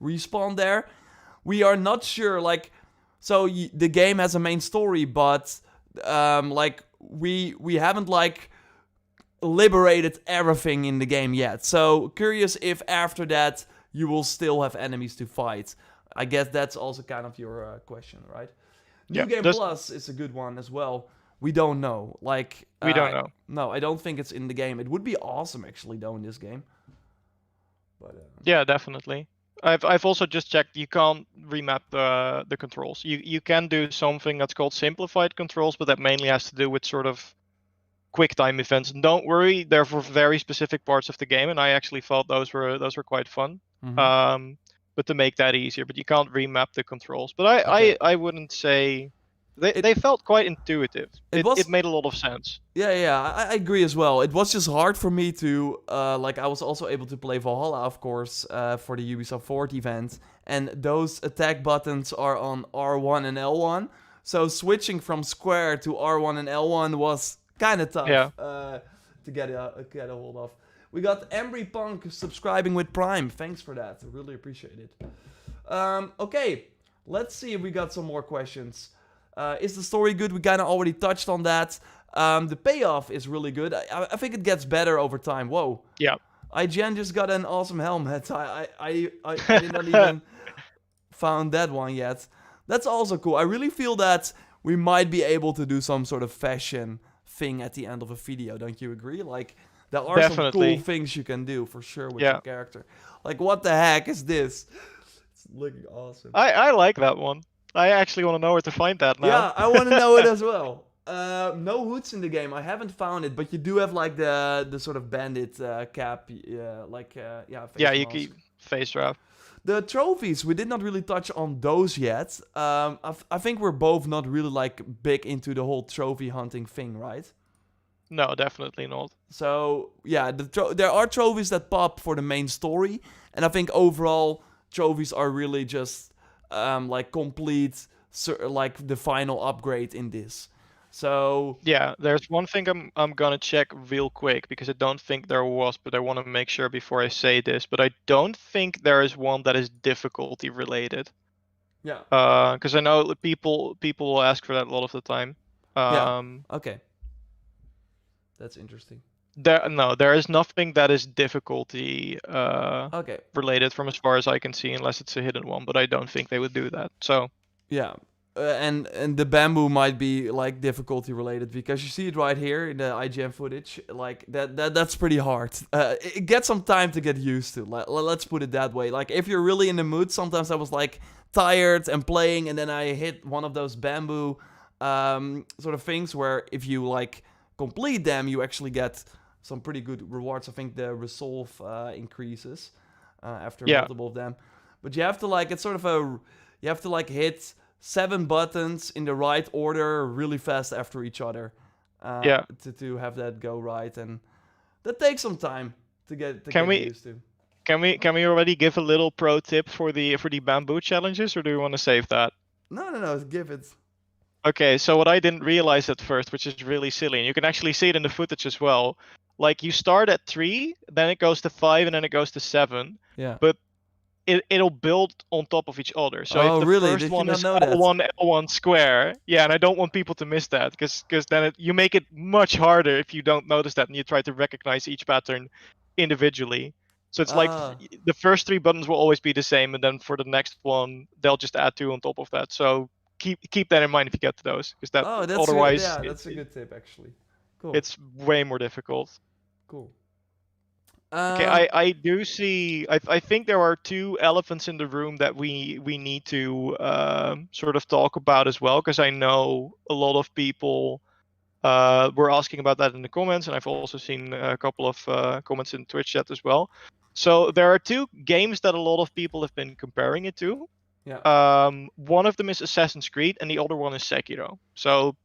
respawn there. We are not sure, like, so the game has a main story, but like we haven't like liberated everything in the game yet. So curious if after that you will still have enemies to fight. I guess that's also kind of your question, right? New Game Plus is a good one as well. We don't know. Like we don't know. No, I don't think it's in the game. It would be awesome actually though in this game. But yeah, definitely. I've also just checked. You can't remap the controls. You can do something that's called simplified controls, but that mainly has to do with sort of quick time events. Don't worry, they're for very specific parts of the game, and I actually thought those were quite fun. mm-hmm. But to make that easier, but you can't remap the controls. But I wouldn't say they felt quite intuitive. It made a lot of sense. Yeah, I agree as well. It was just hard for me to like. I was also able to play Valhalla, of course, for the Ubisoft Forward event, and those attack buttons are on R1 and L1. So switching from square to R1 and L1 was kind of tough to get a hold of. We got Embry Punk subscribing with Prime. Thanks for that. I really appreciate it. Okay, let's see if we got some more questions. Is the story good? We kind of already touched on that. The payoff is really good. I think it gets better over time. Whoa. Yeah. IGN just got an awesome helmet. I did not even found that one yet. That's also cool. I really feel that we might be able to do some sort of fashion thing at the end of a video. Don't you agree? Like, there are some cool things you can do for sure with your character. Like, what the heck is this? It's looking awesome. I like that one. I actually want to know where to find that now. Yeah, I want to know it as well. No hoods in the game. I haven't found it, but you do have like the sort of bandit cap, you keep face wrap. The trophies, we did not really touch on those yet. I think we're both not really like big into the whole trophy hunting thing, right? No, definitely not. So yeah, there are trophies that pop for the main story, and I think overall trophies are really just like complete, like the final upgrade in this. So yeah, there's one thing I'm gonna check real quick because I don't think there was, but I want to make sure before I say this. But I don't think there is one that is difficulty related. Yeah. Because I know that people will ask for that a lot of the time. Yeah. Um, Okay. That's interesting. there is nothing that is difficulty Okay. related from as far as I can see, unless it's a hidden one. But I don't think they would do that. So Yeah. And the bamboo might be like difficulty related because you see it right here in the IGN footage. Like that's pretty hard. It gets some time to get used to. Let's put it that way. Like if you're really in the mood, sometimes I was like tired and playing, and then I hit one of those bamboo sort of things where if you like complete them, you actually get some pretty good rewards. I think the resolve increases after yeah, multiple of them, but you have to like it's sort of a you have to like hit 7 buttons in the right order really fast after each other yeah. to have that go right, and that takes some time to Can get we used to. can we already give a little pro tip for the bamboo challenges, or do you want to save that? No, give it. Okay, so what I didn't realize at first, which is really silly, and you can actually see it in the footage as well. Like you start at 3, then it goes to 5, and then it goes to 7. Yeah. But it'll build on top of each other. So if Oh, the really? first Did you one not is know that? L1 L1 square, yeah, and I don't want people to miss that because then you make it much harder if you don't notice that and you try to recognize each pattern individually. So it's like Ah. the first 3 buttons will always be the same, and then for the next one they'll just add 2 on top of that. So keep that in mind if you get to those, because that Oh, otherwise yeah, that's a good tip actually. Cool. it's way more difficult. Cool. Okay, Um. I do see. I think there are 2 elephants in the room that we need to sort of talk about as well, because I know a lot of people were asking about that in the comments, and I've also seen a couple of comments in Twitch chat as well. So there are 2 games that a lot of people have been comparing it to. Yeah. One of them is Assassin's Creed, and the other one is Sekiro. So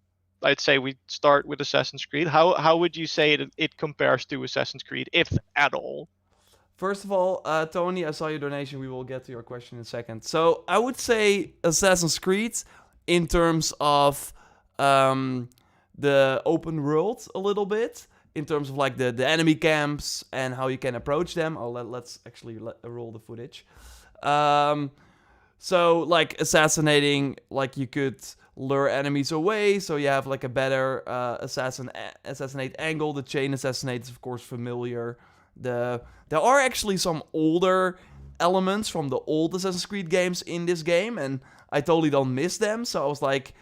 I'd say we start with Assassin's Creed. How would you say it compares to Assassin's Creed, if at all? First of all, Tony, I saw your donation. We will get to your question in a second. So I would say Assassin's Creed in terms of the open world a little bit, in terms of like the enemy camps and how you can approach them. Let's actually roll the footage. So like assassinating, like you could lure enemies away, so you have like a better assassinate angle. The chain assassinate is of course familiar. There are actually some older elements from the old Assassin's Creed games in this game, and I totally don't miss them. So I was like,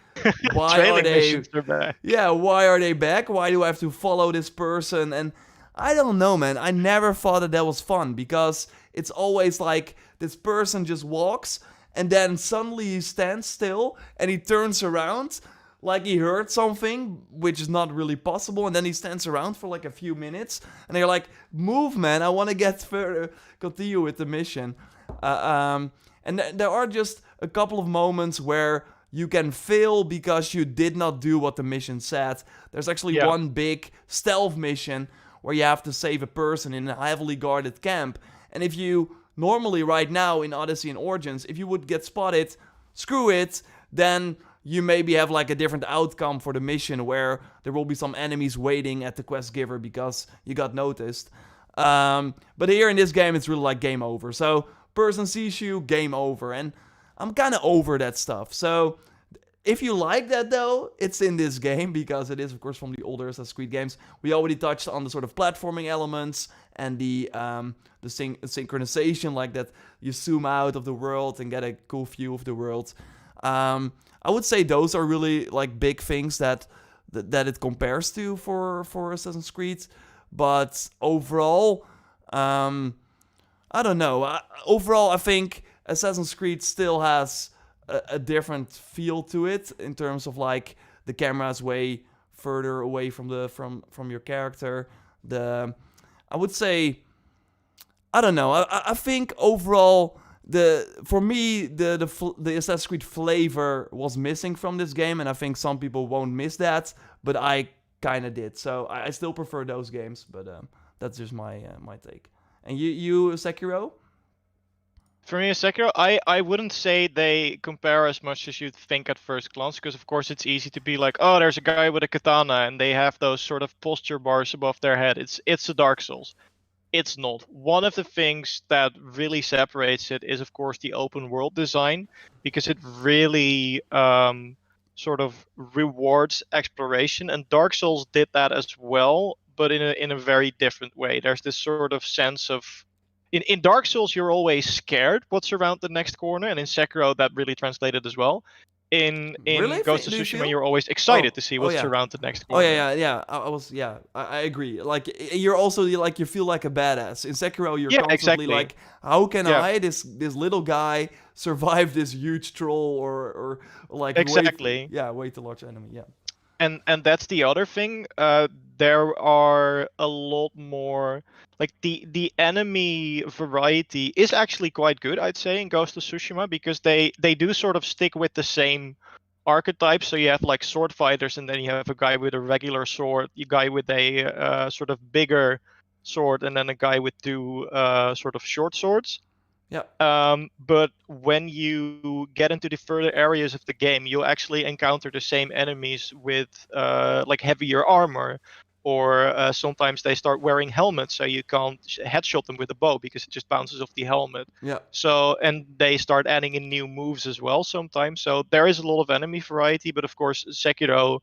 why are Training they? missions are back. Yeah, why are they back? Why do I have to follow this person? And I don't know, man. I never thought that was fun because it's always like this person just walks and then suddenly he stands still and he turns around like he heard something, which is not really possible, and then he stands around for like a few minutes and they're like, move, man, I want to get further, continue with the mission. And there are just a couple of moments where you can fail because you did not do what the mission said. There's actually one big stealth mission where you have to save a person in a heavily guarded camp, and if you normally right now in Odyssey and Origins, if you would get spotted, screw it, then you maybe have like a different outcome for the mission where there will be some enemies waiting at the quest giver because you got noticed. But here in this game, it's really like game over. So person sees you, game over. And I'm kind of over that stuff. So if you like that though, it's in this game because it is of course from the older Assassin's Creed games. We already touched on the sort of platforming elements and the synchronization, like that you zoom out of the world and get a cool view of the world. I would say those are really like big things that it compares to for Assassin's Creed. But overall, I don't know. Overall, I think Assassin's Creed still has a different feel to it in terms of like the camera's way further away from from your character. I would say, I don't know. I think overall for me the Assassin's Creed flavor was missing from this game, and I think some people won't miss that, but I kind of did. So I still prefer those games, but that's just my take. And you Sekiro? For me, Sekiro, I wouldn't say they compare as much as you'd think at first glance, because of course it's easy to be like, oh, there's a guy with a katana and they have those sort of posture bars above their head. It's a Dark Souls. it's not. One of the things that really separates it is, of course, the open world design, because it really sort of rewards exploration. And Dark Souls did that as well, but in a very different way. There's this sort of sense of in Dark Souls you're always scared what's around the next corner, and in Sekiro that really translated as well. In Really? Ghost of Do you Tsushima feel? you're always excited Oh, to see oh what's yeah. around the next Oh yeah, corner. yeah. I was, yeah. I agree. Like you're also like you feel like a badass in Sekiro. You're Yeah, constantly exactly. like, how can Yeah, I, this little guy, survive this huge troll or like exactly. wait a large enemy. Yeah, And that's the other thing. There are a lot more, like the enemy variety is actually quite good, I'd say, in Ghost of Tsushima, because they do sort of stick with the same archetypes. So you have like sword fighters, and then you have a guy with a regular sword, a guy with a sort of bigger sword, and then a guy with two sort of short swords. yeah, But when you get into the further areas of the game, you'll actually encounter the same enemies with like heavier armor, or sometimes they start wearing helmets, so you can't headshot them with a bow because it just bounces off the helmet. yeah, So, and they start adding in new moves as well sometimes. So there is a lot of enemy variety, but of course Sekiro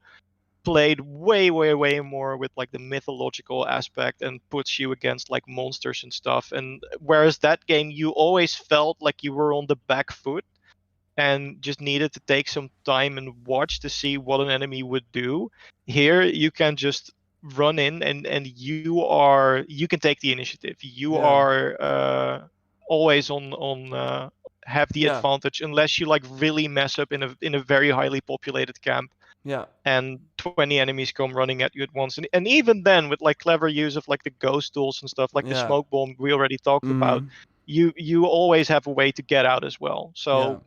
played way more with like the mythological aspect and puts you against like monsters and stuff. And whereas that game you always felt like you were on the back foot and just needed to take some time and watch to see what an enemy would do, here you can just run in and you can take the initiative. You yeah, are always on have the yeah, advantage, unless you like really mess up in a very highly populated camp yeah, and 20 enemies come running at you at once. And even then, with like clever use of like the ghost tools and stuff, like the yeah. smoke bomb we already talked about, Mm, you always have a way to get out as well. yeah. So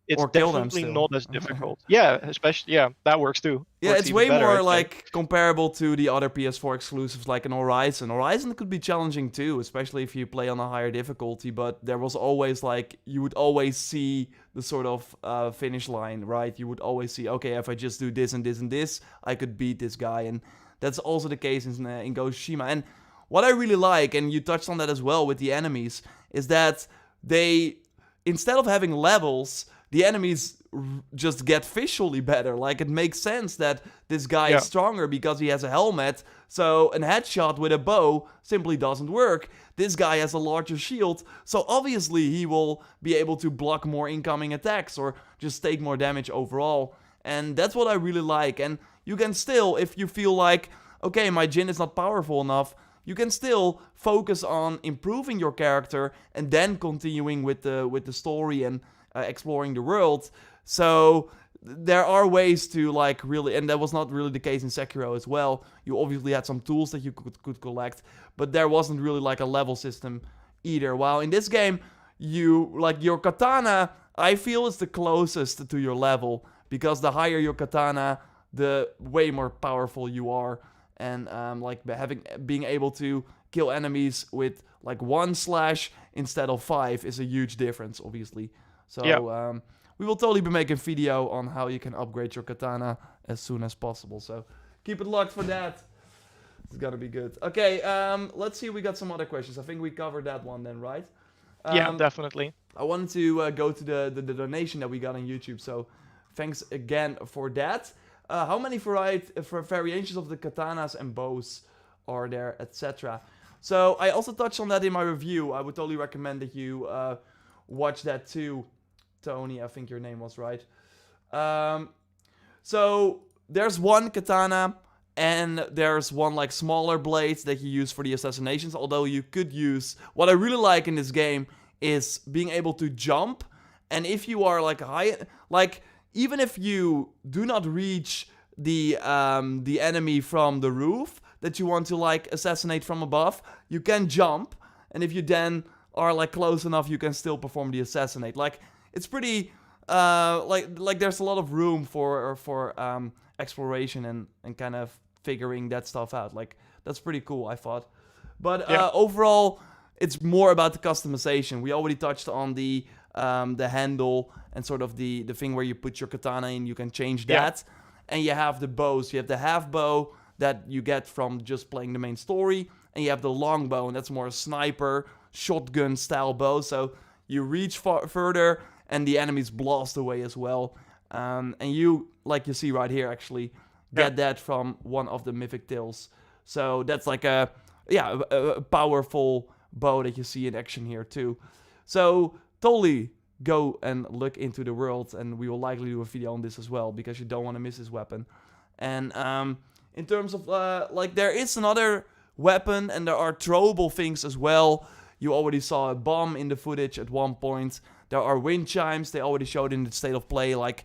it's Or kill them definitely still. not as difficult. Yeah, especially, yeah, that works too. Yeah, Works it's even way better, more I'd say. like comparable to the other PS4 exclusives like an Horizon. Horizon could be challenging too, especially if you play on a higher difficulty, but there was always like you would always see the sort of finish line, right? You would always see, okay, if I just do this and this and this, I could beat this guy, and that's also the case in Ghost of Tsushima. And what I really like, and you touched on that as well with the enemies, is that they, instead of having levels, the enemies just get visually better. Like it makes sense that this guy is Yeah, stronger because he has a helmet. So a headshot with a bow simply doesn't work. This guy has a larger shield, so obviously he will be able to block more incoming attacks or just take more damage overall. And that's what I really like. And you can still, if you feel like, okay, my Jin is not powerful enough, you can still focus on improving your character and then continuing with the story and exploring the world. So there are ways to like really, and that was not really the case in Sekiro as well. You obviously had some tools that you could collect, but there wasn't really like a level system either. While in this game, you like your katana, I feel is the closest to your level because the higher your katana, the way more powerful you are, and like being able to kill enemies with like one slash instead of five is a huge difference, obviously. yeah, So we will totally be making a video on how you can upgrade your katana as soon as possible. So keep it locked for that. It's gonna be good. Okay, let's see. We got some other questions. I think we covered that one then, right? yeah, Um, definitely. I wanted to go to the donation that we got on YouTube. So thanks again for that. How many variations of the katanas and bows are there, etc.? So I also touched on that in my review. I would totally recommend that you watch that too. Tony, I think your name was right. So there's one katana and there's one like smaller blades that you use for the assassinations. Although you could use, what I really like in this game is being able to jump. And if you are like high, like even if you do not reach the enemy from the roof that you want to like assassinate from above, you can jump. And if you then are like close enough, you can still perform the assassinate. Like it's pretty like there's a lot of room for exploration and kind of figuring that stuff out. Like that's pretty cool, I thought. But Yeah, overall, it's more about the customization. We already touched on the handle and sort of the thing where you put your katana in. You can change yeah, that, and you have the bows. You have the half bow that you get from just playing the main story, and you have the longbow, and that's more a sniper, shotgun style bow. So you reach further, and the enemies blast away as well. And you, like you see right here, actually get that from one of the mythic tales. So that's like a powerful bow that you see in action here too. So totally go and look into the world, and we will likely do a video on this as well because you don't want to miss this weapon. And in terms of like, there is another weapon, and there are throwable things as well. You already saw a bomb in the footage at one point. There are wind chimes. They already showed in the state of play, like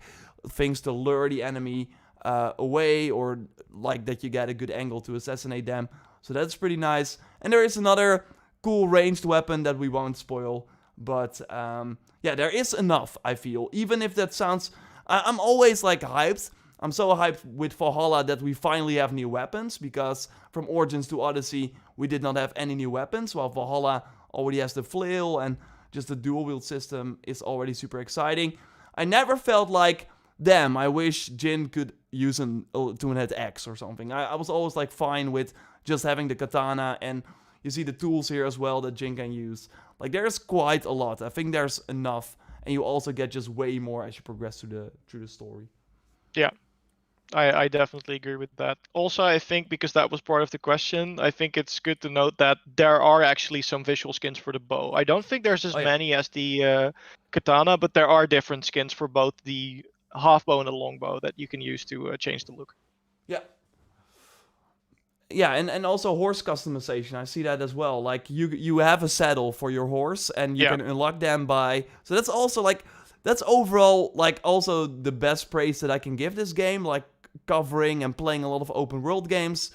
things to lure the enemy away, or like that you get a good angle to assassinate them. So that's pretty nice. And there is another cool ranged weapon that we won't spoil. But yeah, there is enough, I feel. Even if that sounds... I'm always like hyped. I'm so hyped with Valhalla that we finally have new weapons, because from Origins to Odyssey, we did not have any new weapons, while Valhalla already has the flail, and just the dual wield system is already super exciting. I never felt like, damn, I wish Jin could use an two-handed axe or something. I was always like fine with just having the katana, and you see the tools here as well that Jin can use. Like, there's quite a lot. I think there's enough, and you also get just way more as you progress through the story. Yeah, I definitely agree with that. Also, I think because that was part of the question, I think it's good to note that there are actually some visual skins for the bow. I don't think there's as many as the katana, but there are different skins for both the half bow and the long bow that you can use to change the look. Yeah. Yeah, and also horse customization. I see that as well. Like, you have a saddle for your horse, and you can unlock them by... So that's also, like... That's overall, like, also the best praise that I can give this game. Like, covering and playing a lot of open world games.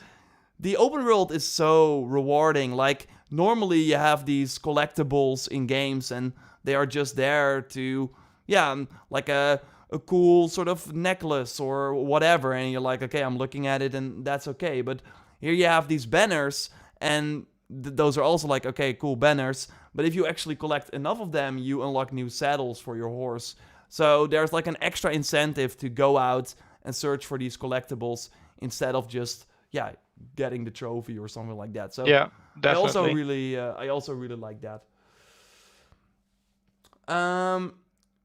The open world is so rewarding. Like, normally you have these collectibles in games, and they are just there to... Yeah, like a cool sort of necklace or whatever. And you're like, okay, I'm looking at it, and that's okay. But... Here you have these banners, and those are also like, okay, cool banners. But if you actually collect enough of them, you unlock new saddles for your horse. So there's like an extra incentive to go out and search for these collectibles instead of just, yeah, getting the trophy or something like that. So yeah, definitely. I also really like that.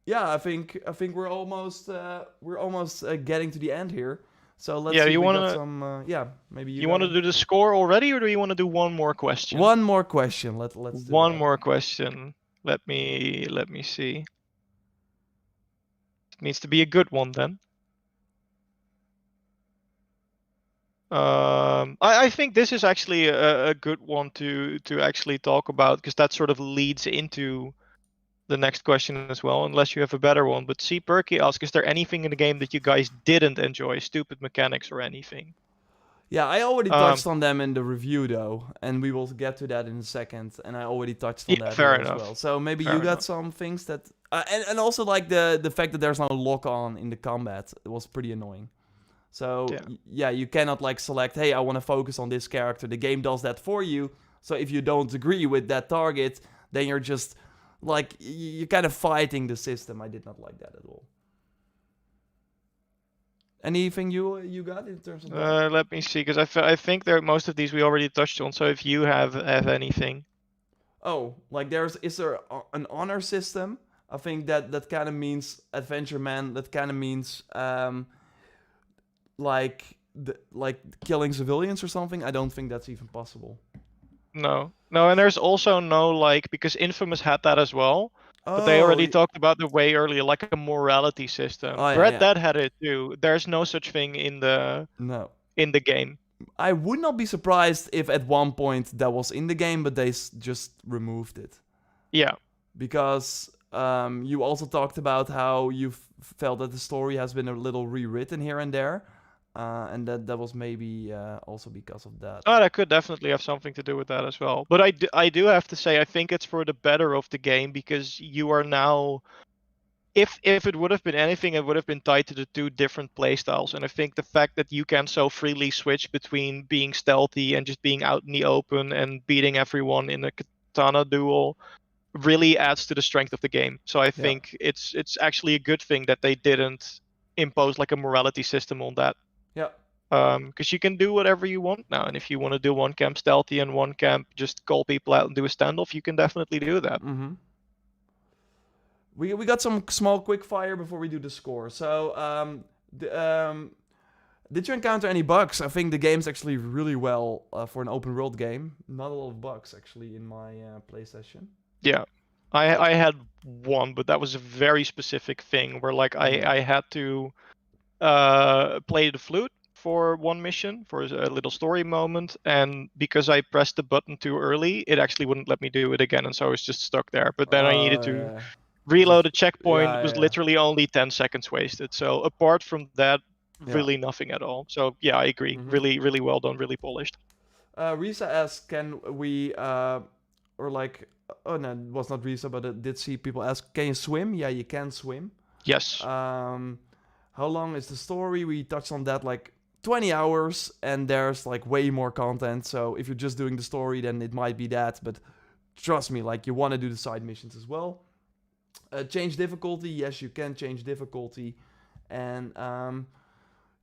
Yeah, I think we're almost getting to the end here. So let's see if we got some... maybe you want to do the score already, or do you want to do one more question? One more question. Let's do one more question. Let me see. It needs to be a good one then. I think this is actually a good one to actually talk about, because that sort of leads into the next question as well, unless you have a better one. But C. Perky asks, is there anything in the game that you guys didn't enjoy? Stupid mechanics or anything? Yeah, I already touched on them in the review, though, and we will get to that in a second. And I already touched on that as well. So maybe you got some things that... and also, like, the fact that there's no lock-on in the combat, it was pretty annoying. So, yeah, you cannot, like, select, hey, I want to focus on this character. The game does that for you. So if you don't agree with that target, then you're just... Like, you're kind of fighting the system. I did not like that at all. Anything you got in terms of that? Let me see, because I think most of these we already touched on. So if you have anything. Oh, like is there an honor system? I think that kind of means Adventure Man. That kind of means like killing civilians or something. I don't think that's even possible. No, and there's also no, like, because Infamous had that as well, but they already talked about the way earlier, like a morality system. Red Dead had it too. There's no such thing in the game. I would not be surprised if at one point that was in the game, but they just removed it. Yeah. Because you also talked about how you felt that the story has been a little rewritten here and there. And that was maybe also because of that. Oh, that could definitely have something to do with that as well. But I do have to say, I think it's for the better of the game, because you are now... If it would have been anything, it would have been tied to the two different playstyles. And I think the fact that you can so freely switch between being stealthy and just being out in the open and beating everyone in a katana duel really adds to the strength of the game. So I think it's actually a good thing that they didn't impose like a morality system on that. Yeah, Because you can do whatever you want now, and if you want to do one camp stealthy and one camp just call people out and do a standoff, you can definitely do that. Mm-hmm. We got some small quick fire before we do the score. So, did you encounter any bugs? I think the game's actually really well for an open world game. Not a lot of bugs actually in my play session. Yeah, I had one, but that was a very specific thing where like I had to play the flute for one mission for a little story moment, and because I pressed the button too early, it actually wouldn't let me do it again, and so I was just stuck there. But then I needed to reload a checkpoint. It was literally only 10 seconds wasted. So apart from that, really nothing at all. So yeah, I agree. Really, really well done. Really polished. Risa asks, can we or like, oh no, it was not Risa, but I did see people ask, can you swim? Yeah, you can swim. Yes. How long is the story? We touched on that, like 20 hours, and there's like way more content. So if you're just doing the story, then it might be that. But trust me, like you want to do the side missions as well. Change difficulty. Yes, you can change difficulty. And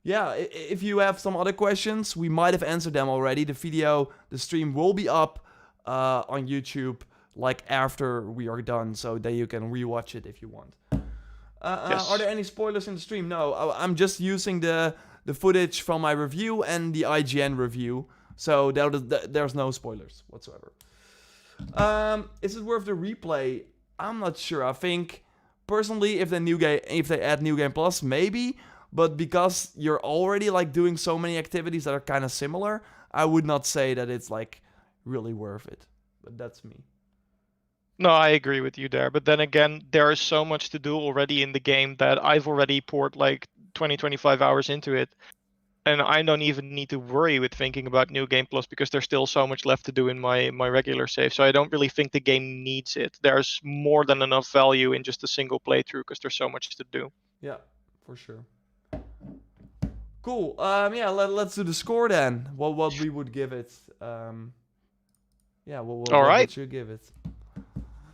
yeah, if you have some other questions, we might have answered them already. The stream will be up on YouTube like after we are done, so that you can rewatch it if you want. Yes. Are there any spoilers in the stream? No, I'm just using the footage from my review and the IGN review, so there's no spoilers whatsoever. Is it worth the replay? I'm not sure. I think personally, if they add New Game Plus, maybe. But because you're already like doing so many activities that are kind of similar, I would not say that it's like really worth it. But that's me. No, I agree with you there. But then again, there is so much to do already in the game that I've already poured like 20, 25 hours into it. And I don't even need to worry with thinking about New Game Plus because there's still so much left to do in my regular save. So I don't really think the game needs it. There's more than enough value in just a single playthrough because there's so much to do. Yeah, for sure. Cool. Yeah, let's do the score then. What we would give it. Yeah, what would you give it?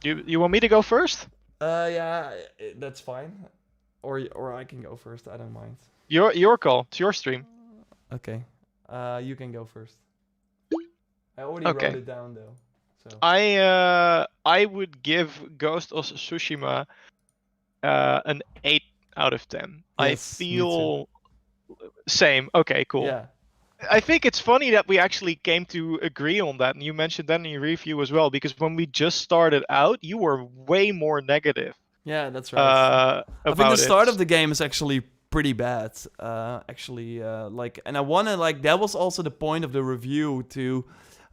You want me to go first? Yeah, that's fine. Or I can go first. I don't mind. Your call. It's your stream. Okay. You can go first. I already wrote it down though. So I would give Ghosts of Tsushima an 8 out of 10. Yes, I feel same. Okay, cool. Yeah. I think it's funny that we actually came to agree on that, and you mentioned that in your review as well, because when we just started out, you were way more negative. Yeah, that's right. I think the start of the game is actually pretty bad. And I wanna that was also the point of the review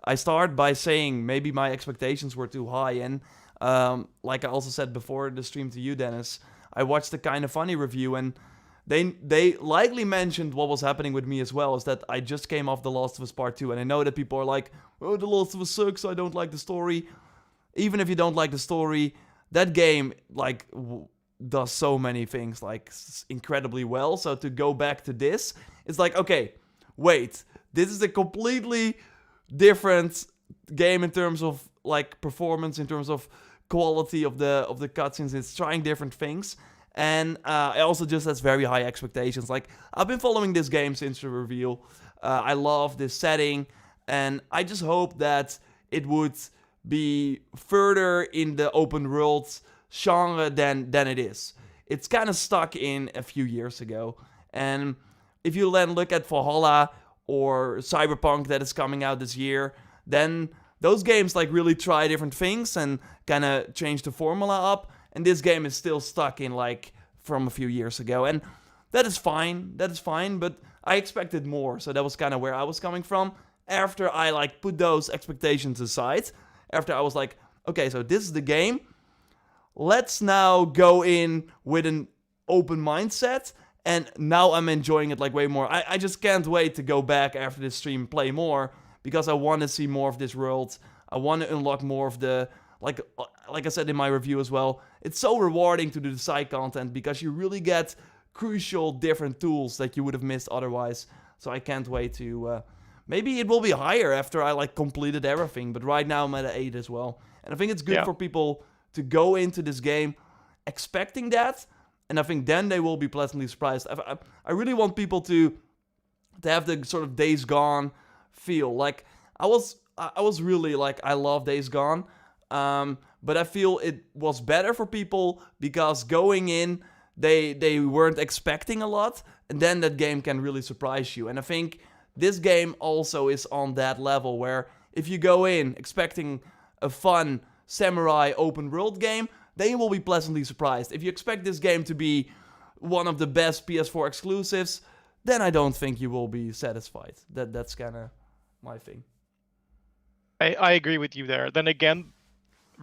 I start by saying maybe my expectations were too high, and like I also said before the stream to you, Dennis, I watched the Kinda Funny review, and they likely mentioned what was happening with me as well, is that I just came off The Last of Us Part 2, and I know that people are like, oh, The Last of Us sucks, I don't like the story. Even if you don't like the story, that game, does so many things, incredibly well. So to go back to this, it's like, okay, wait, this is a completely different game in terms of, performance, in terms of quality of the cutscenes. It's trying different things. And it also just has very high expectations. I've been following this game since the reveal. I love this setting. And I just hope that it would be further in the open world genre than it is. It's kind of stuck in a few years ago. And if you then look at Valhalla or Cyberpunk that is coming out this year, then those games really try different things and kind of change the formula up. And this game is still stuck in from a few years ago. And that is fine. But I expected more. So that was kind of where I was coming from. After I put those expectations aside. After I was like, okay, so this is the game. Let's now go in with an open mindset. And now I'm enjoying it way more. I just can't wait to go back after this stream, play more. Because I want to see more of this world. I want to unlock more of the... Like I said in my review as well, it's so rewarding to do the side content because you really get crucial different tools that you would have missed otherwise. So I can't wait to... maybe it will be higher after I completed everything, but right now I'm at an 8 as well. And I think it's good for people to go into this game expecting that, and I think then they will be pleasantly surprised. I really want people to to have the sort of Days Gone feel. Like I was really like, I love Days Gone, but I feel it was better for people because going in, they weren't expecting a lot, and then that game can really surprise you. And I think this game also is on that level where if you go in expecting a fun samurai open world game, then you will be pleasantly surprised. If you expect this game to be one of the best PS4 exclusives, then I don't think you will be satisfied. That's kind of my thing. I agree with you there. Then again,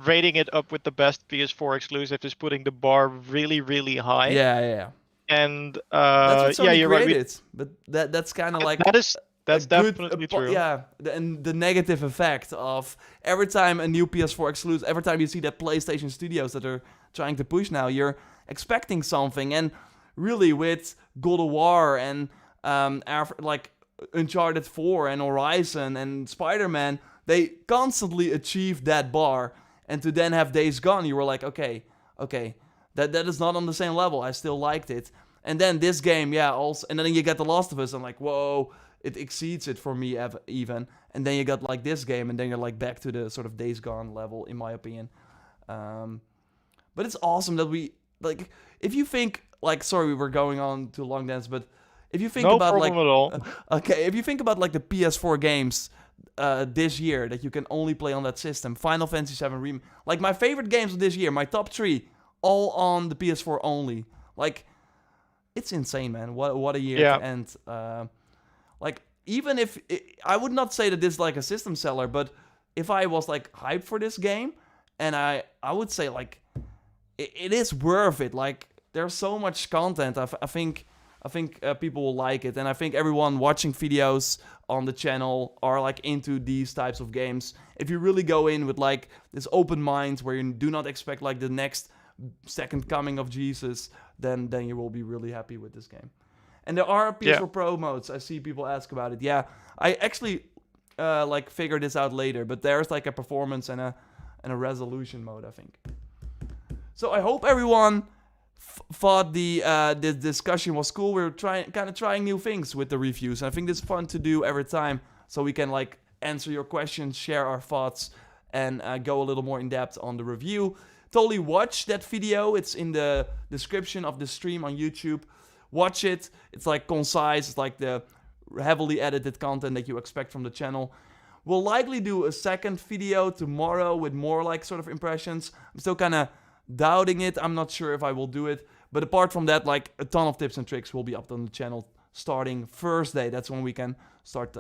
rating it up with the best PS4 exclusive is putting the bar really, really high. Yeah. And That's what Sony you're created, right. But that's kind of like That's definitely true. Yeah, and the negative effect of every time a new PS4 exclusive, every time you see that PlayStation Studios that are trying to push now, you're expecting something. And really, with God of War and like Uncharted 4 and Horizon and Spider-Man, they constantly achieve that bar. And to then have Days Gone, you were like, okay, that is not on the same level. I still liked it. And then this game, also, and then you get The Last of Us, and like, whoa, it exceeds it for me even. And then you got like this game, and then you're like back to the sort of Days Gone level, in my opinion. But it's awesome that we, like, if you think, like, sorry, we were going on too long, Dance, but if you think no about problem like, at all. Okay, if you think about like the PS4 games this year that you can only play on that system, Final Fantasy VII Remake, like my favorite games of this year, my top 3, all on the PS4 only. Like, it's insane, man. What a year to end. Like, even if I would not say that this is like a system seller, but if I was like hyped for this game, and I would say like it is worth it. Like, there's so much content. I think people will like it, and I think everyone watching videos on the channel are like into these types of games. If you really go in with like this open mind where you do not expect like the next second coming of Jesus, then you will be really happy with this game. And there are PS4 Pro modes. I see people ask about it. Yeah, I actually like figured this out later, but there's like a performance and a resolution mode, I think. So I hope everyone thought the discussion was cool. We're trying new things with the reviews, and I think this is fun to do every time, so we can like answer your questions, share our thoughts, and go a little more in depth on the review. Totally watch that video. It's in the description of the stream on YouTube. Watch it. It's like concise. It's like the heavily edited content that you expect from the channel. We'll likely do a second video tomorrow with more like sort of impressions. I'm still kind of doubting it. I'm not sure if I will do it. But apart from that, like a ton of tips and tricks will be up on the channel starting Thursday. That's when we can start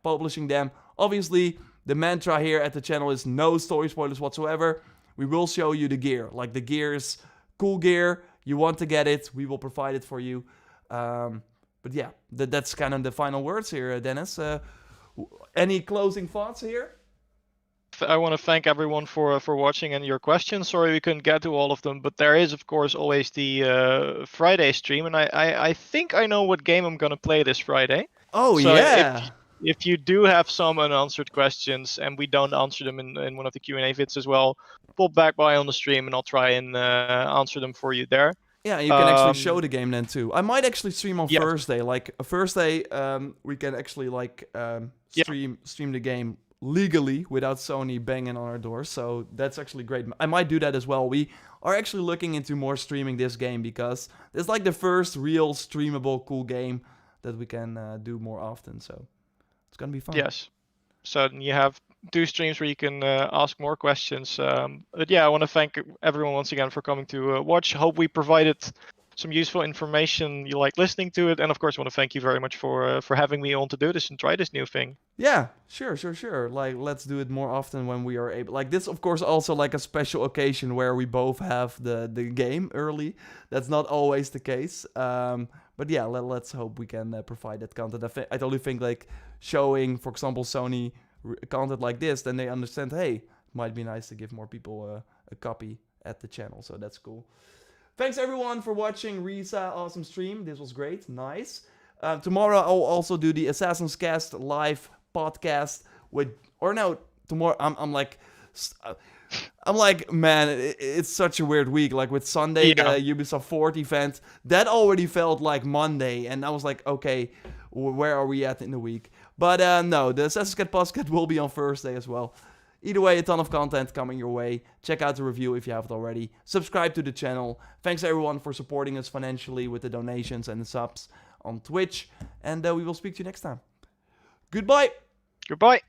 publishing them. Obviously, the mantra here at the channel is no story spoilers whatsoever. We will show you the gear. Like, the gear is cool gear. You want to get it, we will provide it for you. But yeah, that's kind of the final words here, Dennis. Any closing thoughts here? I want to thank everyone for watching and your questions. Sorry we couldn't get to all of them, but there is, of course, always the Friday stream, and I think I know what game I'm going to play this Friday. Oh, so yeah! If you do have some unanswered questions and we don't answer them in one of the Q&A vids as well, pop back by on the stream and I'll try and answer them for you there. Yeah, you can actually show the game then too. I might actually stream on Thursday. Like, Thursday, we can actually like stream the game legally without Sony banging on our door. So that's actually great. I might do that as well. We are actually looking into more streaming this game because it's like the first real streamable cool game that we can do more often. So it's gonna be fun. Yes. So you have 2 streams where you can ask more questions. But yeah, I want to thank everyone once again for coming to watch. Hope we provided some useful information. You like listening to it, and of course, I want to thank you very much for having me on to do this and try this new thing. Yeah, sure. Like, let's do it more often when we are able. Like, this, of course, also like a special occasion where we both have the game early. That's not always the case. But yeah, let's hope we can provide that content. I totally think like showing, for example, Sony content like this, then they understand, hey, it might be nice to give more people a copy at the channel. So that's cool. Thanks everyone for watching Risa awesome stream. This was great. Nice. Tomorrow I'll also do the Assassin's Cast live podcast tomorrow I'm like, man, it's such a weird week. Like, with Sunday, the Ubisoft Forward event, that already felt like Monday, and I was like, okay, where are we at in the week. But no, the Assassin's Creed Podcast will be on Thursday as well. Either way, a ton of content coming your way. Check out the review if you haven't already. Subscribe to the channel. Thanks everyone for supporting us financially with the donations and the subs on Twitch. And we will speak to you next time. Goodbye. Goodbye.